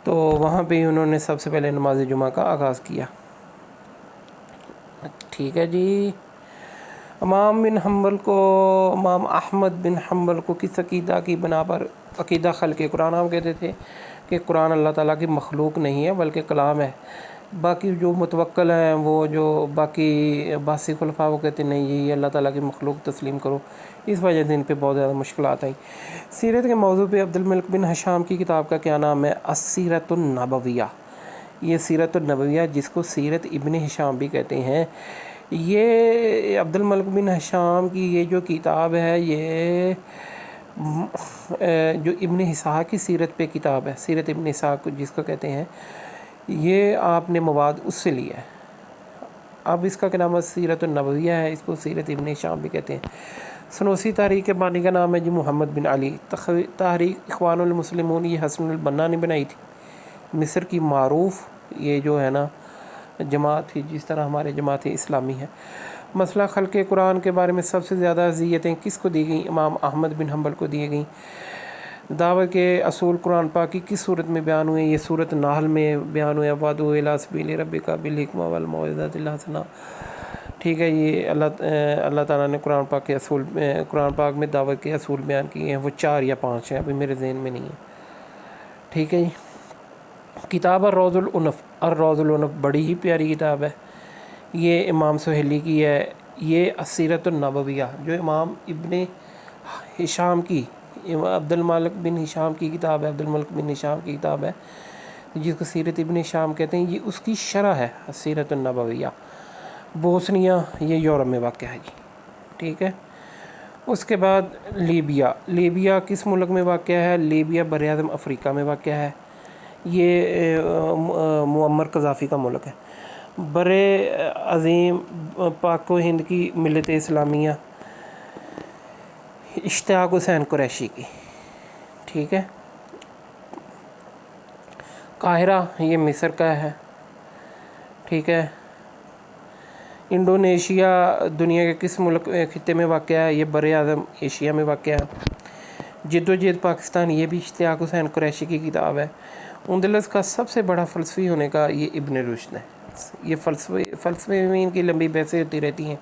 تو وہاں پہ انہوں نے سب سے پہلے نماز جمعہ کا آغاز کیا. ٹھیک ہے جی. امام احمد بن حنبل کو کس عقیدہ کی بنا پر عقیدہ خلق قرآن آپ کہتے تھے کہ قرآن اللہ تعالیٰ کی مخلوق نہیں ہے بلکہ کلام ہے؟ باقی جو متوکل ہیں، وہ جو باقی عباسی خلفاء، وہ کہتے ہیں نہیں یہ اللہ تعالیٰ کی مخلوق تسلیم کرو. اس وجہ سے ان پہ بہت زیادہ مشکلات آئیں. سیرت کے موضوع پہ عبد الملک بن ہشام کی کتاب کا کیا نام ہے؟ السیرۃ النبویہ. یہ سیرت النبویہ جس کو سیرت ابن ہشام بھی کہتے ہیں. یہ عبد الملک بن ہشام کی یہ جو کتاب ہے، یہ جو ابن اسحاق کی سیرت پہ کتاب ہے، سیرت ابن اسحاق جس کو کہتے ہیں، یہ آپ نے مواد اس سے لیا ہے. اب اس کا کیا نام ہے؟ سیرت النبویہ ہے. اس کو سیرت ابن ہشام بھی کہتے ہیں. سنوسی تحریک کے بانی کا نام ہے جی محمد بن علی. تحریک اخوان المسلمون یہ حسن البنا نے بنائی تھی. مصر کی معروف یہ جو ہے نا جماعت تھی، جس طرح ہمارے جماعت اسلامی ہے. مسئلہ خلق قرآن کے بارے میں سب سے زیادہ اذیتیں کس کو دی گئیں؟ امام احمد بن حنبل کو دی گئیں. دعوت کے اصول قرآن پاک کی کس صورت میں بیان ہوئے؟ یہ صورت نحل میں بیان ہوئے. وادعو الی سبیل ربک بالحکمۃ والموعظۃ الحسنہ. ٹھیک ہے. یہ اللہ تعالیٰ نے قرآن پاک میں دعوت کے اصول بیان کیے ہیں. وہ 4 یا 5 ہیں، ابھی میرے ذہن میں نہیں ہے. ٹھیک ہے جی. کتاب الروض العنف بڑی ہی پیاری کتاب ہے. یہ امام سہیلی کی ہے. یہ السیرۃ النبویہ جو امام ابن ہشام کی، عبد الملک بن ہشام کی کتاب ہے، عبد الملک بن ہشام کی کتاب ہے جس کو سیرت ابن ہشام کہتے ہیں، یہ اس کی شرح ہے سیرت النبویہ۔ بوسنیا یہ یورپ میں واقع ہے جی، ٹھیک ہے۔ اس کے بعد لیبیا، لیبیا کس ملک میں واقع ہے؟ لیبیا براعظم افریقہ میں واقع ہے، یہ معمر قذافی کا ملک ہے۔ بر عظیم پاک و ہند کی ملت اسلامیہ اشتیاق حسین قریشی کی، ٹھیک ہے۔ قاہرہ یہ مصر کا ہے، ٹھیک ہے۔ انڈونیشیا دنیا کے کس ملک خطے میں واقع ہے؟ یہ بر اعظم ایشیا میں واقع ہے۔ جد و جہد پاکستان یہ بھی اشتیاق حسین قریشی کی کتاب ہے۔ اندلس کا سب سے بڑا فلسفی ہونے کا یہ ابن رشد ہے۔ یہ فلسفے میں ان کی لمبی بحثیں ہوتی رہتی ہیں،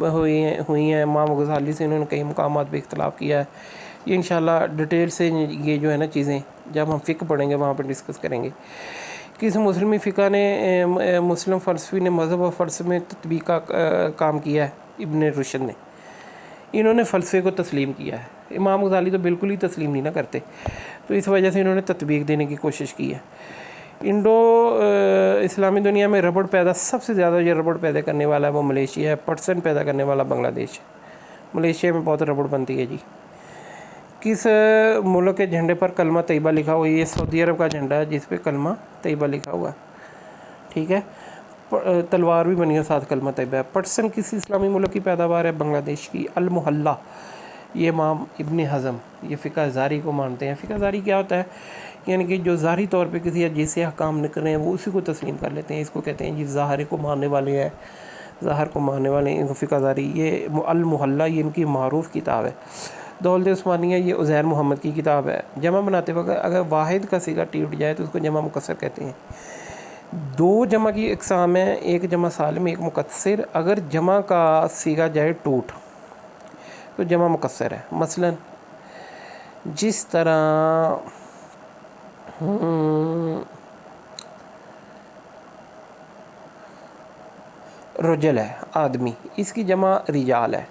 ہوئی ہیں۔ امام غزالی سے انہوں نے کئی مقامات پہ اختلاف کیا ہے۔ یہ انشاءاللہ ڈیٹیل سے یہ جو ہے نا چیزیں جب ہم فقہ پڑھیں گے وہاں پہ ڈسکس کریں گے۔ کس مسلمی فقہ نے مسلم فلسفی نے مذہب اور فلسفے میں تطبیق کا کام کیا ہے؟ ابن رشد نے۔ انہوں نے فلسفے کو تسلیم کیا ہے، امام غزالی تو بالکل ہی تسلیم نہیں نہ کرتے، تو اس وجہ سے انہوں نے تطبیق دینے کی کوشش کی ہے۔ انڈو اسلامی دنیا میں ربڑ پیدا سب سے زیادہ جو ربڑ پیدا کرنے والا ہے وہ ملیشیا ہے، پرسنٹ پیدا کرنے والا بنگلہ دیش ہے۔ ملیشیا میں بہت ربڑ بنتی ہے جی۔ کس ملک کے جھنڈے پر کلمہ طیبہ لکھا ہوا ہے؟ یہ سعودی عرب کا جھنڈا ہے جس پہ کلمہ طیبہ لکھا ہوا ہے، ٹھیک ہے۔ تلوار بھی بنی ہے ساتھ کلمہ طیبہ ہے۔ پٹسن کس اسلامی ملک کی پیداوار ہے؟ بنگلہ دیش کی۔ المحلہ یہ امام ابن حزم یہ فقہ زاری کو مانتے ہیں۔ فقہ زاری کیا ہوتا ہے؟ یعنی کہ جو ظاہری طور پہ کسی عجیز سے احکام نکل رہے ہیں وہ اسی کو تسلیم کر لیتے ہیں، اس کو کہتے ہیں جی ظاہر کو ماننے والے ہیں، ظاہر کو ماننے والے ان کو فقہ زاری۔ یہ المحلہ یہ ان کی معروف کتاب ہے۔ دولت عثمانیہ یہ عزیر محمد کی کتاب ہے۔ جمع بناتے وقت اگر واحد کا صیغہ ٹوٹ جائے تو اس کو جمع مکسر کہتے ہیں۔ دو جمع کی اقسام ہیں، ایک جمع سالم ایک مکسر۔ اگر جمع کا صیغہ جائے ٹوٹ تو جمع مکسر ہے۔ مثلا جس طرح رجل ہے آدمی، اس کی جمع رجال ہے،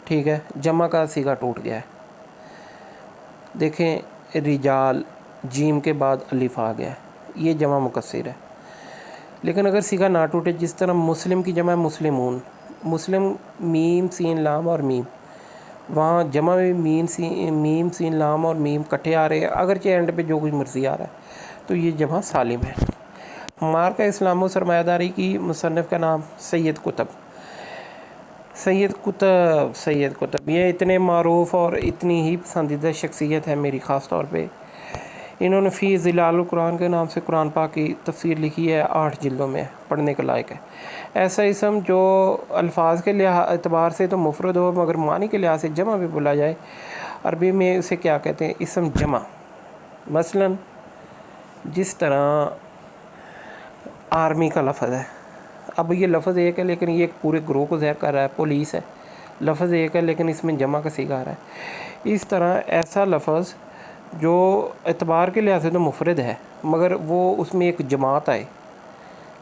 ٹھیک ہے، جمع کا صیغہ ٹوٹ گیا ہے۔ دیکھیں رجال جیم کے بعد الف آ گیا ہے، یہ جمع مکسر ہے۔ لیکن اگر صیغہ نہ ٹوٹے، جس طرح مسلم کی جمع مسلمون، مسلم میم سین لام اور میم، وہاں جمع میں میم سین لام اور میم کٹھے آ رہے ہیں، اگرچہ اینڈ پہ جو کچھ مرضی آ رہا ہے، تو یہ جمع سالم ہے۔ مارکہ اسلام و سرمایہ داری کی مصنف کا نام سید قطب یہ اتنے معروف اور اتنی ہی پسندیدہ شخصیت ہے میری خاص طور پہ۔ انہوں نے فی ظلال القرآن کے نام سے قرآن پاک کی تفسیر لکھی ہے، 8 جلدوں میں، پڑھنے کے لائق ہے۔ ایسا اسم جو الفاظ کے اعتبار سے تو مفرد ہو مگر معنی کے لحاظ سے جمع بھی بولا جائے، عربی میں اسے کیا کہتے ہیں؟ اسم جمع۔ مثلا جس طرح آرمی کا لفظ ہے، اب یہ لفظ ایک ہے لیکن یہ ایک پورے گروہ کو ظاہر کر رہا ہے۔ پولیس ہے، لفظ ایک ہے لیکن اس میں جمع کا صیغہ آ رہا ہے۔ اس طرح ایسا لفظ جو اعتبار کے لحاظ سے تو مفرد ہے مگر وہ اس میں ایک جماعت آئے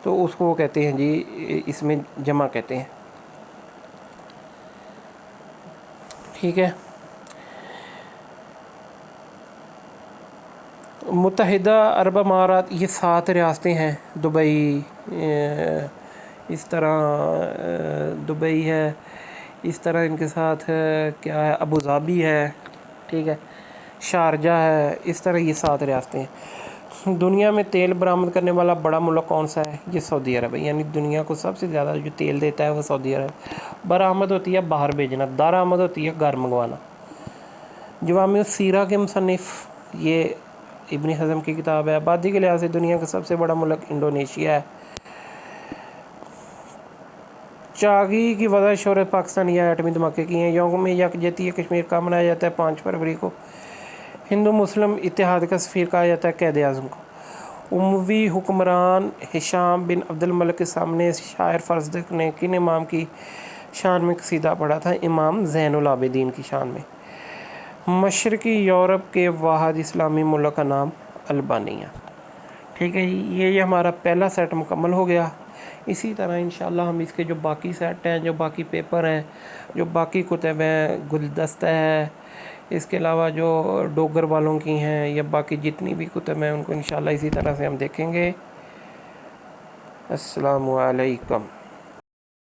تو اس کو وہ کہتے ہیں جی اس میں جمع کہتے ہیں، ٹھیک ہے۔ متحدہ عرب امارات یہ 7 ریاستیں ہیں، دبئی، اس طرح دبئی ہے، اس طرح ان کے ساتھ کیا ہے، ابوظہبی ہے، ٹھیک ہے، شارجہ ہے، اس طرح یہ 7 ریاستیں ہیں۔ دنیا میں تیل برآمد کرنے والا بڑا ملک کون سا ہے؟ یہ سعودی عرب ہے، یعنی دنیا کو سب سے زیادہ جو تیل دیتا ہے وہ سعودی عرب۔ برآمد ہوتی ہے باہر بھیجنا، درآمد ہوتی ہے گھر منگوانا۔ جوامع السیرہ کے مصنف یہ ابن حزم کی کتاب ہے۔ آبادی کے لحاظ سے دنیا کا سب سے بڑا ملک انڈونیشیا ہے۔ چاغی کی وضع شہرت پاکستانی یا ایٹمی دھماکے کی ہیں۔ یوم یکجہتی کشمیر کا منایا جاتا ہے 5 فروری کو۔ ہندو مسلم اتحاد کا سفیر کہا جاتا ہے قائد اعظم کو۔ اموی حکمران ہشام بن عبد الملک کے سامنے شاعر فرزدق نے کن امام کی شان میں قصیدہ پڑھا تھا؟ امام زین العابدین کی شان میں۔ مشرقی یورپ کے واحد اسلامی ملک کا نام البانیہ، ٹھیک ہے جی۔ یہ ہمارا پہلا سیٹ مکمل ہو گیا۔ اسی طرح انشاءاللہ ہم اس کے جو باقی سیٹ ہیں، جو باقی پیپر ہیں، جو باقی کتب ہیں، گلدستہ ہے، اس کے علاوہ جو ڈوگر والوں کی ہیں یا باقی جتنی بھی کتب ہیں ان کو انشاءاللہ اسی طرح سے ہم دیکھیں گے۔ السلام علیکم۔